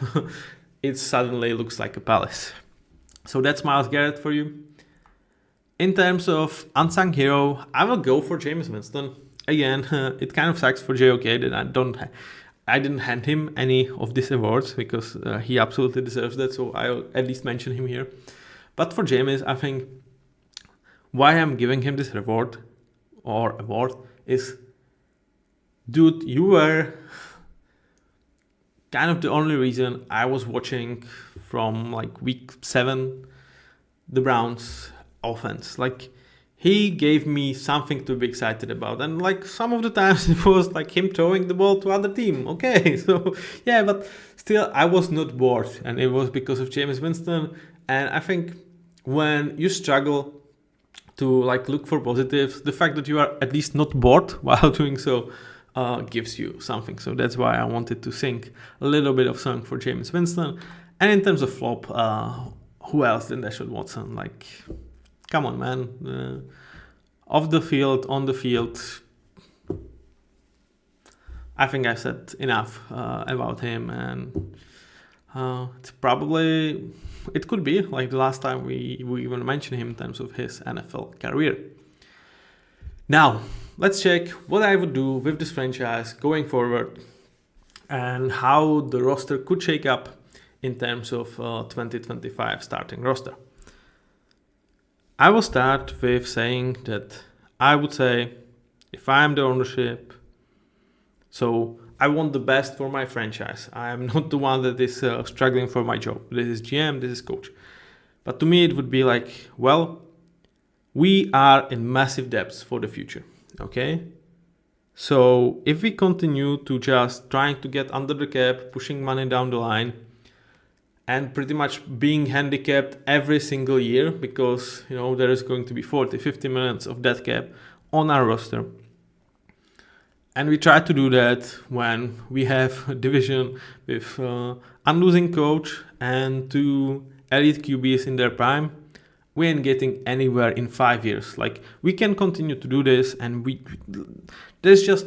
A: it suddenly looks like a palace. So that's Myles Garrett for you. In terms of unsung hero, I will go for Jameis Winston. Again, it kind of sucks for JOK that I didn't hand him any of these awards because he absolutely deserves that, so I'll at least mention him here. But for Jameis, I think why I'm giving him this award is, dude, you were kind of the only reason I was watching from like week 7 the Browns offense. Like he gave me something to be excited about, and like some of the times it was like him throwing the ball to other team. Okay, so yeah, but still I was not bored, and it was because of Jameis Winston. And I think when you struggle to like look for positives, the fact that you are at least not bored while doing so gives you something. So that's why I wanted to sing a little bit of song for Jameis Winston. And in terms of flop, who else than Deshaun Watson? Like, come on, man. Off the field, on the field, I think I said enough about him. And it could be like the last time we even mentioned him in terms of his NFL career. Now, let's check what I would do with this franchise going forward and how the roster could shake up in terms of 2025 starting roster. I will start with saying that I would say if I am the ownership, so I want the best for my franchise. I am not the one that is struggling for my job. This is GM, this is coach. But to me, it would be like, well, we are in massive depths for the future, okay? So if we continue to just trying to get under the cap, pushing money down the line, and pretty much being handicapped every single year because, there is going to be 40, 50 minutes of dead cap on our roster. And we try to do that when we have a division with I'm losing coach and 2 elite QBs in their prime. We ain't getting anywhere in 5 years. Like, we can continue to do this, and there's just,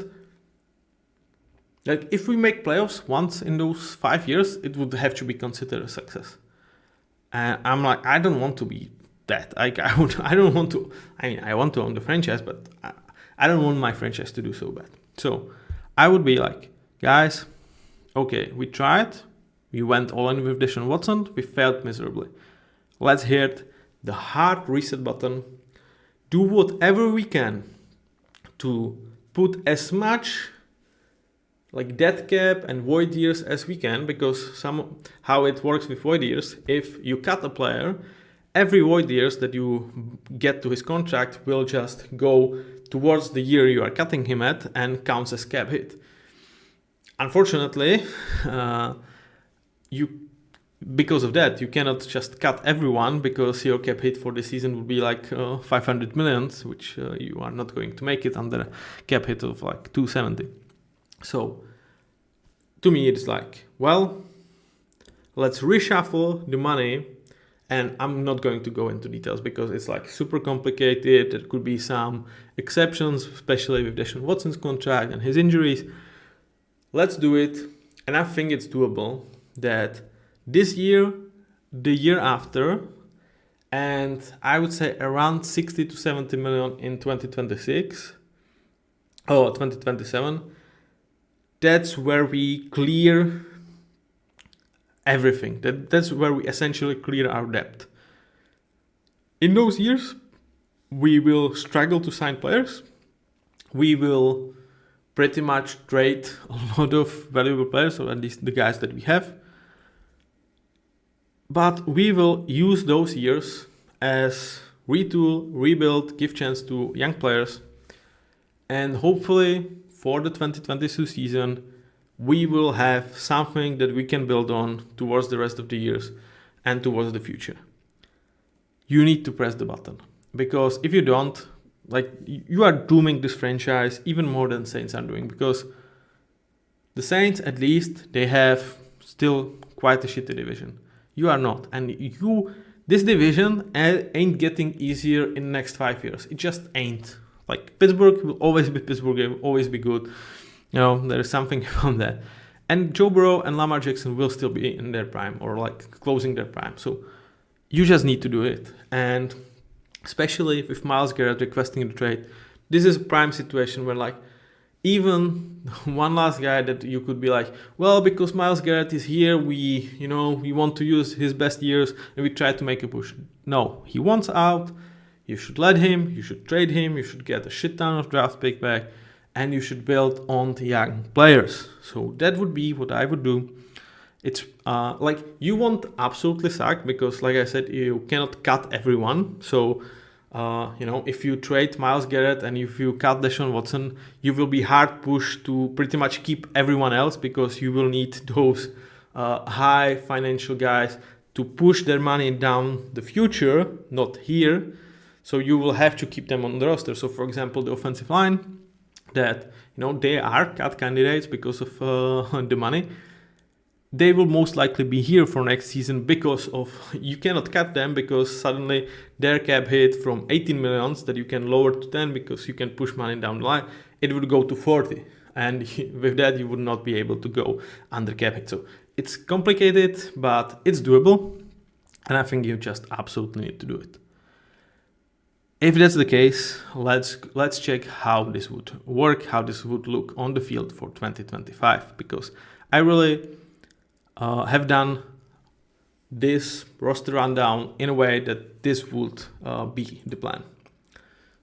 A: like, if we make playoffs once in those 5 years, it would have to be considered a success. And I'm like, I don't want to be that. I don't want to. I mean, I want to own the franchise, but I don't want my franchise to do so bad. So I would be like, guys, okay, we tried. We went all in with Deshaun Watson. We failed miserably. Let's hit the hard reset button. Do whatever we can to put as much like dead cap and void years as we can, because how it works with void years, if you cut a player, every void years that you get to his contract will just go towards the year you are cutting him at and counts as cap hit. Unfortunately, because of that, you cannot just cut everyone, because your cap hit for the season would be like 500 million, which you are not going to make it under a cap hit of like 270. So to me, it's like, well, let's reshuffle the money. And I'm not going to go into details because it's like super complicated. There could be some exceptions, especially with Deshaun Watson's contract and his injuries. Let's do it. And I think it's doable that this year, the year after, and I would say around 60 to 70 million in 2026 or 2027. That's where we clear everything. That's where we essentially clear our debt. In those years, we will struggle to sign players. We will pretty much trade a lot of valuable players, or at least the guys that we have. But we will use those years as retool, rebuild, give chance to young players. And hopefully for the 2022 season, we will have something that we can build on towards the rest of the years and towards the future. You need to press the button, because if you don't, like, you are dooming this franchise even more than Saints are doing, because the Saints, at least, they have still quite a shitty division. You are not, and this division ain't getting easier in the next 5 years. It just ain't. Like, Pittsburgh will always be Pittsburgh, it will always be good. There is something about that. And Joe Burrow and Lamar Jackson will still be in their prime, or like closing their prime. So you just need to do it. And especially with Myles Garrett requesting the trade, this is a prime situation where, like, even one last guy that you could be like, well, because Myles Garrett is here, we want to use his best years and we try to make a push. No, he wants out. You should let him. You should trade him. You should get a shit ton of draft pick back. And you should build on the young players. So that would be what I would do. It's like, you won't absolutely suck, because, like I said, you cannot cut everyone. So, if you trade Myles Garrett and if you cut Deshaun Watson, you will be hard pushed to pretty much keep everyone else, because you will need those high financial guys to push their money down the future, not here. So you will have to keep them on the roster. So, for example, the offensive line, that they are cut candidates because of the money. They will most likely be here for next season, because of, you cannot cut them, because suddenly their cap hit from 18 millions that you can lower to 10 because you can push money down the line, it would go to 40, and with that you would not be able to go under cap hit. So it's complicated, but it's doable, and I think you just absolutely need to do it. If that's the case, let's check how this would work, how this would look on the field for 2025, because I really have done this roster rundown in a way that this would be the plan.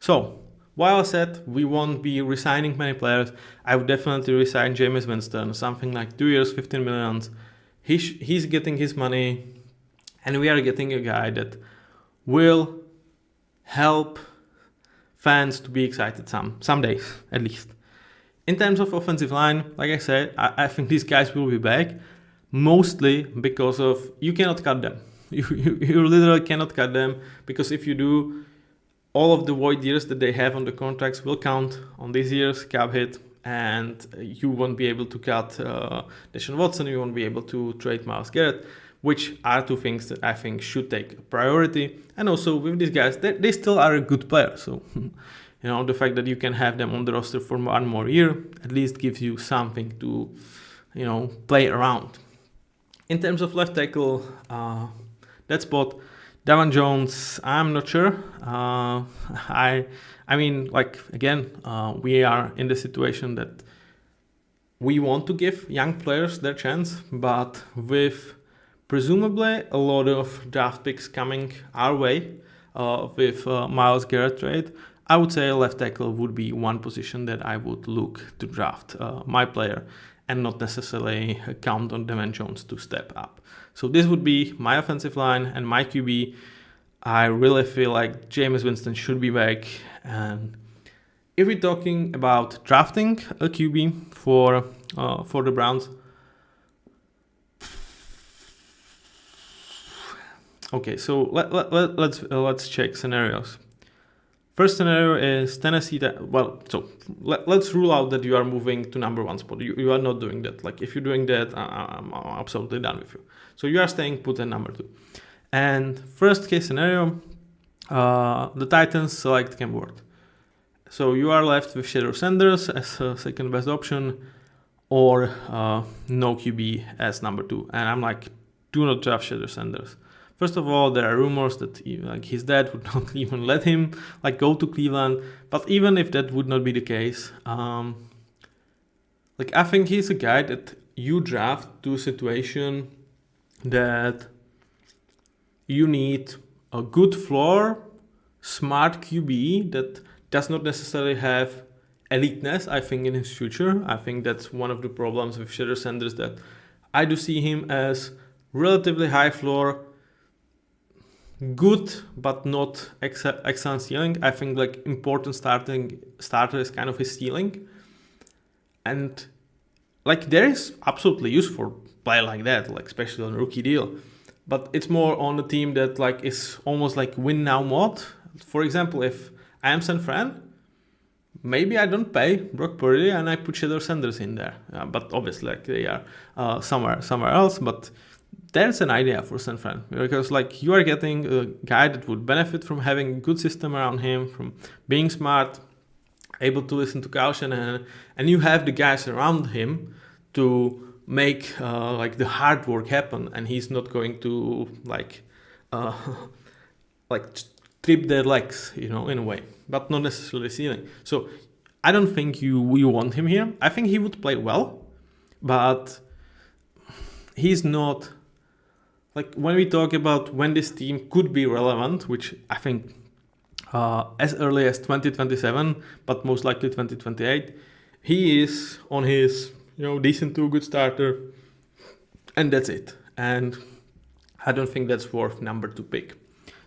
A: So, while I said we won't be resigning many players, I would definitely resign Jameis Winston, something like 2 years, 15 million. He's getting his money, and we are getting a guy that will help fans to be excited some days, at least. In terms of offensive line, like I said, I think these guys will be back, mostly because of you cannot cut them. You literally cannot cut them, because if you do, all of the void years that they have on the contracts will count on this year's cap hit, and you won't be able to cut Deshaun Watson, you won't be able to trade Myles Garrett, which are two things that I think should take priority. And also with these guys, they still are a good player. So, the fact that you can have them on the roster for one more year at least gives you something to, play around. In terms of left tackle, that spot, Davon Jones, I'm not sure. We are in the situation that we want to give young players their chance, but with presumably a lot of draft picks coming our way with Myles Garrett trade, I would say left tackle would be one position that I would look to draft my player and not necessarily count on Davon Jones to step up. So this would be my offensive line and my QB. I really feel like Jameis Winston should be back. And if we're talking about drafting a QB for the Browns, okay, so let's check scenarios. First scenario is Tennessee. Let's rule out that you are moving to number one spot. You are not doing that. Like if you're doing that, I'm absolutely done with you. So you are staying put at number 2. And first case scenario, the Titans select Cam Ward. So you are left with Shedeur Sanders as a second best option, or no QB as number 2. And I'm like, do not draft Shedeur Sanders. First of all, there are rumors that his dad would not even let him go to Cleveland. But even if that would not be the case, I think he's a guy that you draft to a situation that you need a good floor, smart QB that does not necessarily have eliteness, I think, in his future. I think that's one of the problems with Shedeur Sanders, that I do see him as relatively high floor, good but not excellent ceiling. I think important starter is kind of his ceiling, and there is absolutely use for player like that, especially on a rookie deal. But it's more on a team that is almost win now mode. For example, if I am San Fran, maybe I don't pay Brock Purdy and I put Shedeur Sanders in there. But obviously they are somewhere else. But there's an idea for San Fran, because you are getting a guy that would benefit from having a good system around him, from being smart, able to listen to caution, and you have the guys around him to make the hard work happen, and he's not going to trip their legs, in a way, but not necessarily ceiling. So I don't think you want him here. I think he would play well, but he's not. When we talk about when this team could be relevant, which I think as early as 2027, but most likely 2028, he is on his decent to good starter, and that's it. And I don't think that's worth number 2 pick.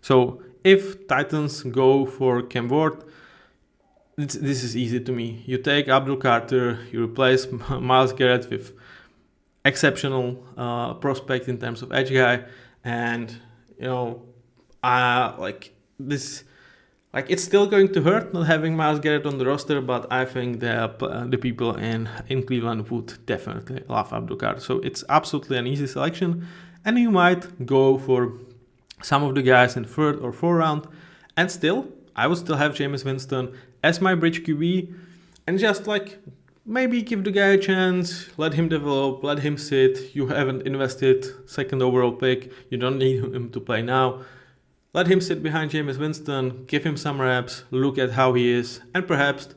A: So if Titans go for Cam Ward, this is easy to me. You take Abdul Carter, you replace Myles Garrett with exceptional prospect in terms of edge guy, and it's still going to hurt not having Myles Garrett on the roster, but I think the people in Cleveland would definitely love Abdul Carter. So it's absolutely an easy selection, and you might go for some of the guys in 3rd or 4th round, and I would still have Jameis Winston as my bridge QB, and just maybe give the guy a chance, let him develop, let him sit. You haven't invested 2nd overall pick. You don't need him to play now. Let him sit behind Jameis Winston, give him some reps, look at how he is, and perhaps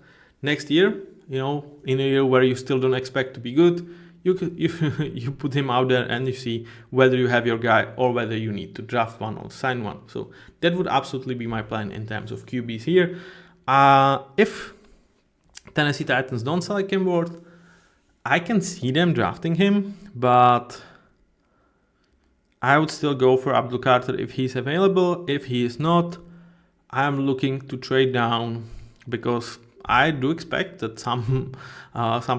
A: next year, in a year where you still don't expect to be good, you put him out there and you see whether you have your guy or whether you need to draft one or sign one. So that would absolutely be my plan in terms of QBs here. If Tennessee Titans don't select Cam Ward, I can see them drafting him, but I would still go for Abdul Carter if he's available. If he is not, I'm looking to trade down, because I do expect that some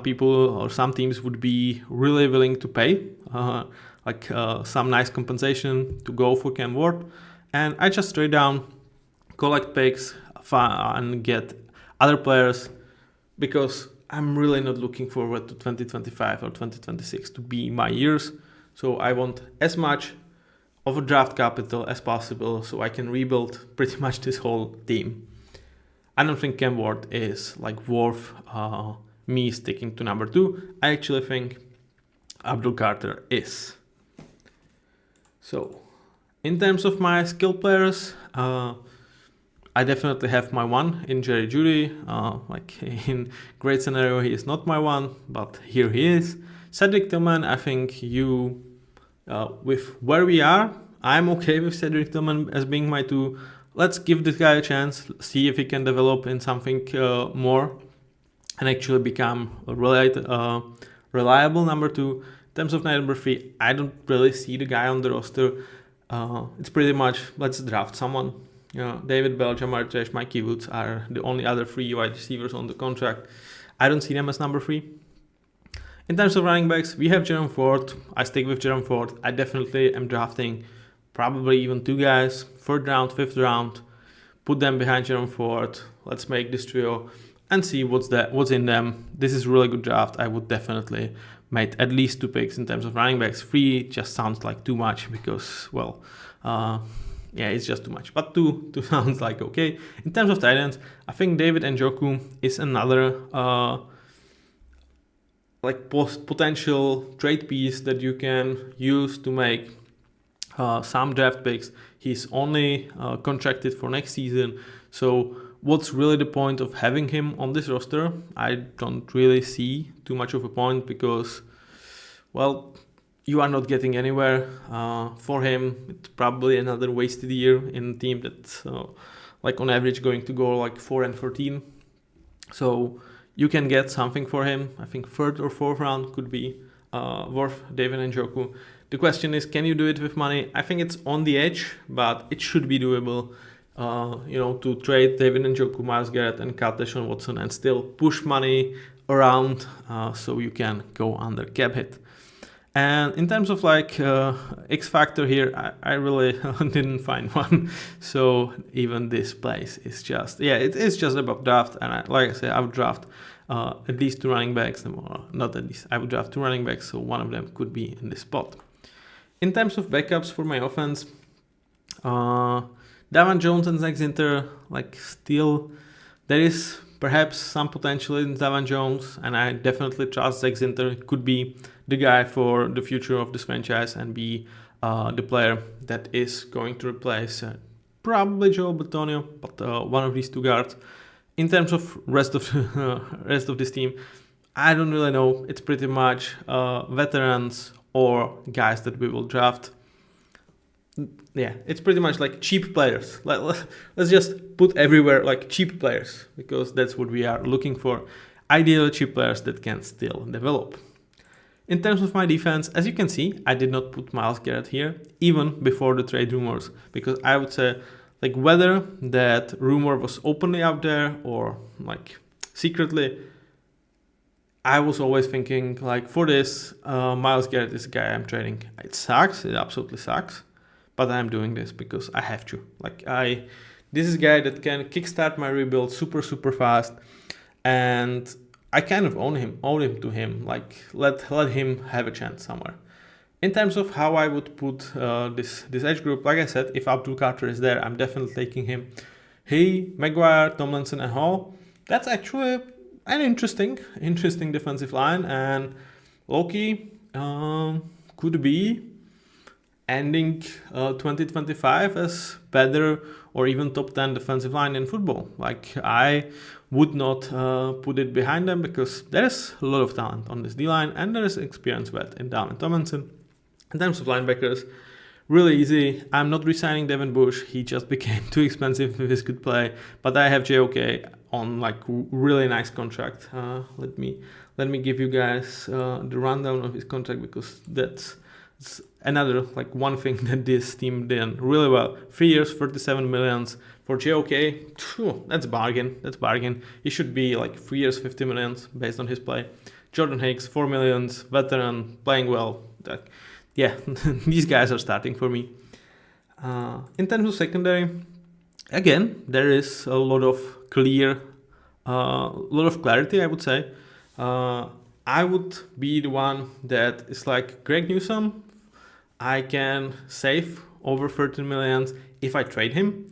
A: people or some teams would be really willing to pay some nice compensation to go for Cam Ward, and I just trade down, collect picks, and get other players, because I'm really not looking forward to 2025 or 2026 to be my years. So I want as much of a draft capital as possible so I can rebuild pretty much this whole team. I don't think Cam Ward is worth me sticking to number 2. I actually think Abdul Carter is. So in terms of my skill players, I definitely have my one in Jerry Jeudy. In great scenario, he is not my one, but here he is. Cedric Tillman, I think with where we are, I'm okay with Cedric Tillman as being my 2. Let's give this guy a chance, see if he can develop in something more and actually become a reliable number 2. In terms of number 3, I don't really see the guy on the roster. It's pretty much, let's draft someone. David Bell, Jamar Chase, Mikey Woods are the only other 3 wide receivers on the contract. I don't see them as number 3. In terms of running backs, we have Jerome Ford. I stick with Jerome Ford. I definitely am drafting probably even 2 guys, 3rd round, 5th round, put them behind Jerome Ford. Let's make this trio and see what's in them. This is a really good draft. I would definitely make at least 2 picks in terms of running backs. 3 just sounds like too much because, it's just too much. But 2 sounds like okay. In terms of tight ends, I think David Njoku is another potential trade piece that you can use to make some draft picks. He's only contracted for next season. So what's really the point of having him on this roster? I don't really see too much of a point because, you are not getting anywhere for him. It's probably another wasted year in a team that's on average going to go 4-14. So you can get something for him. I think 3rd or 4th round could be worth David Njoku. The question is, can you do it with money? I think it's on the edge, but it should be doable. To trade David Njoku, Myles Garrett, and cut Deshaun Watson and still push money around so you can go under cap hit. And in terms of X factor here, I really didn't find one. So even this place is just, it is just about draft. And I said, I would draft at least 2 running backs. Not at least, I would draft 2 running backs. So one of them could be in this spot. In terms of backups for my offense, Davon Jones and Zach Zinter, still, there is perhaps some potential in Davon Jones, and I definitely trust Zach Zinter could be the guy for the future of this franchise and be the player that is going to replace probably Joe Batonio, but one of these 2 guards. In terms of rest of this team, I don't really know. It's pretty much veterans or guys that we will draft. It's pretty much cheap players. Let's just put everywhere cheap players, because that's what we are looking for. Ideally cheap players that can still develop. In terms of my defense, as you can see, I did not put Myles Garrett here, even before the trade rumors, because I would say whether that rumor was openly out there or secretly, I was always thinking for this, Myles Garrett is a guy I'm trading. It sucks, it absolutely sucks. But I'm doing this because I have to. This is a guy that can kickstart my rebuild super, super fast. And I kind of own him to him. Let him have a chance somewhere. In terms of how I would put this edge group, like I said, if Abdul Carter is there, I'm definitely taking him. He, Maguire, Tomlinson, and Hall. That's actually an interesting defensive line. And Loki could be ending 2025 as better or even top 10 defensive line in football. I would not put it behind them because there's a lot of talent on this D-line and there is experience vet in Dalvin Tomlinson. In terms of linebackers, really easy. I'm not resigning Devin Bush. He just became too expensive with his good play. But I have JOK on really nice contract. Let me give you guys the rundown of his contract because that's another one thing that this team did really well. 3 years, 37 million, For JOK, that's bargain. That's bargain. He should be like 3 years, 50 millions based on his play. Jordan Hicks, 4 millions, veteran, playing well. Yeah, these guys are starting for me. In terms of secondary, again, there is a lot of clarity, I would say. I would be the one that is like Greg Newsome. I can save over 13 millions if I trade him.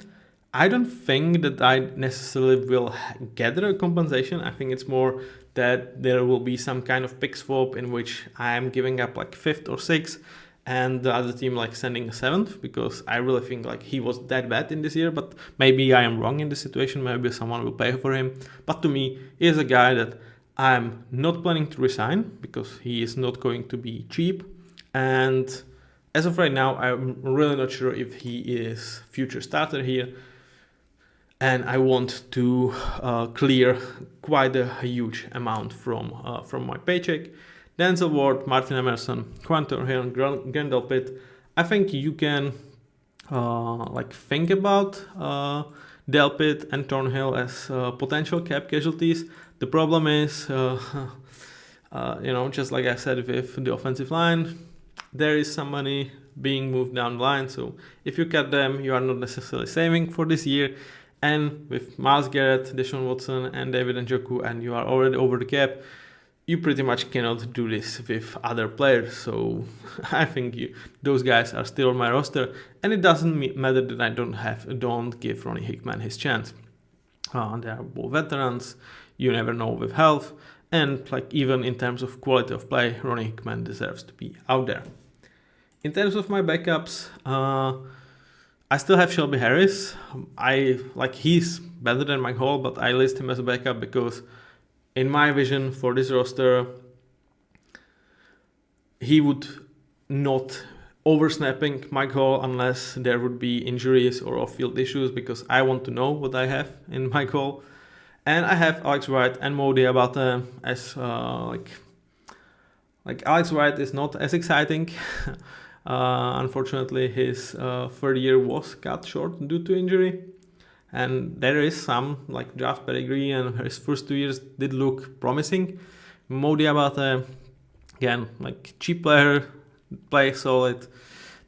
A: I don't think that I necessarily will gather a compensation. I think it's more that there will be some kind of pick swap in which I am giving up like 5th or 6th and the other team like sending a 7th, because I really think like he was that bad in this year, but maybe I am wrong in this situation. Maybe someone will pay for him. But to me, he is a guy that I'm not planning to resign because he is not going to be cheap. And as of right now, I'm really not sure if he is future starter here. And I want to clear quite a huge amount from my paycheck. Denzel Ward, Martin Emerson, Quantor Hill, Grendel Pitt. I think you can think about Delpit and Thornhill as potential cap casualties. The problem is, just like I said with the offensive line, there is some money being moved down the line. So if you cut them, you are not necessarily saving for this year. And with Myles Garrett, Deshaun Watson, and David Njoku, and you are already over the cap, you pretty much cannot do this with other players. So I think those guys are still on my roster, and it doesn't matter that I don't give Ronnie Hickman his chance. They are both veterans. You never know with health, and like even in terms of quality of play, Ronnie Hickman deserves to be out there. In terms of my backups, I still have Shelby Harris. He's better than Mike Hall, but I list him as a backup because in my vision for this roster, he would not oversnapping Mike Hall unless there would be injuries or off-field issues, because I want to know what I have in Mike Hall. And I have Alex Wright and Mo Diabate as Alex Wright is not as exciting. Unfortunately, his third year was cut short due to injury, and there is some draft pedigree, and his first 2 years did look promising. Mo Diabate, again, cheap player, play solid.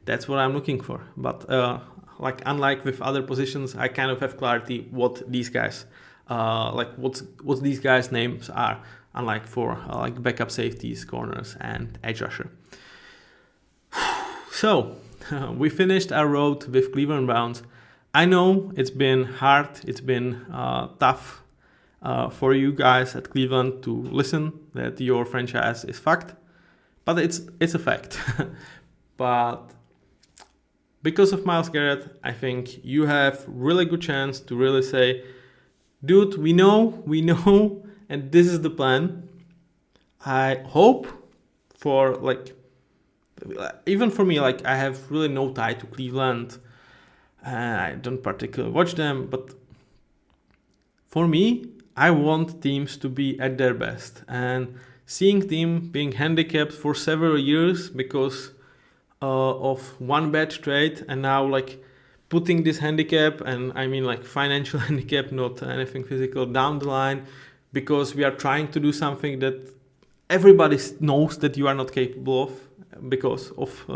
A: That's what I'm looking for. But unlike with other positions, I kind of have clarity what these guys, what these guys' names are. Unlike for backup safeties, corners, and edge rusher. So, we finished our road with Cleveland Browns. I know it's been hard, it's been tough for you guys at Cleveland to listen that your franchise is fucked, but it's a fact. But because of Myles Garrett, I think you have really good chance to really say, dude, we know, and this is the plan. I hope for even for me, I have really no tie to Cleveland. I don't particularly watch them, but for me, I want teams to be at their best. And seeing team being handicapped for several years because of one bad trade, and now putting this handicap, and I mean financial handicap, not anything physical, down the line, because we are trying to do something that everybody knows that you are not capable of, because of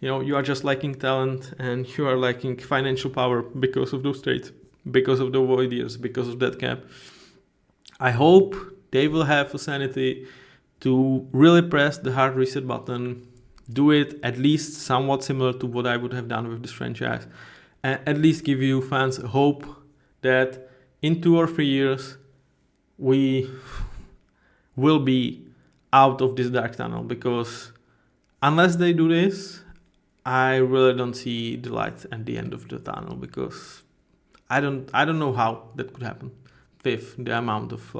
A: you are just lacking talent and you are lacking financial power because of those trades, because of the void years, because of that cap. I hope they will have the sanity to really press the hard reset button, do it at least somewhat similar to what I would have done with this franchise, and at least give you fans hope that in 2 or 3 years we will be out of this dark tunnel. Because unless they do this, I really don't see the light at the end of the tunnel, because I don't know how that could happen with the amount of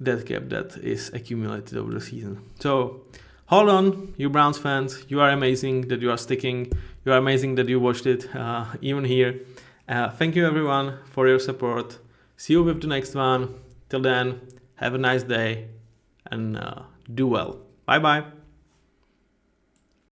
A: dead cap that is accumulated over the season. So hold on, you Browns fans. You are amazing that you are sticking. You are amazing that you watched it even here. Thank you everyone for your support. See you with the next one. Till then, have a nice day and do well. Bye bye.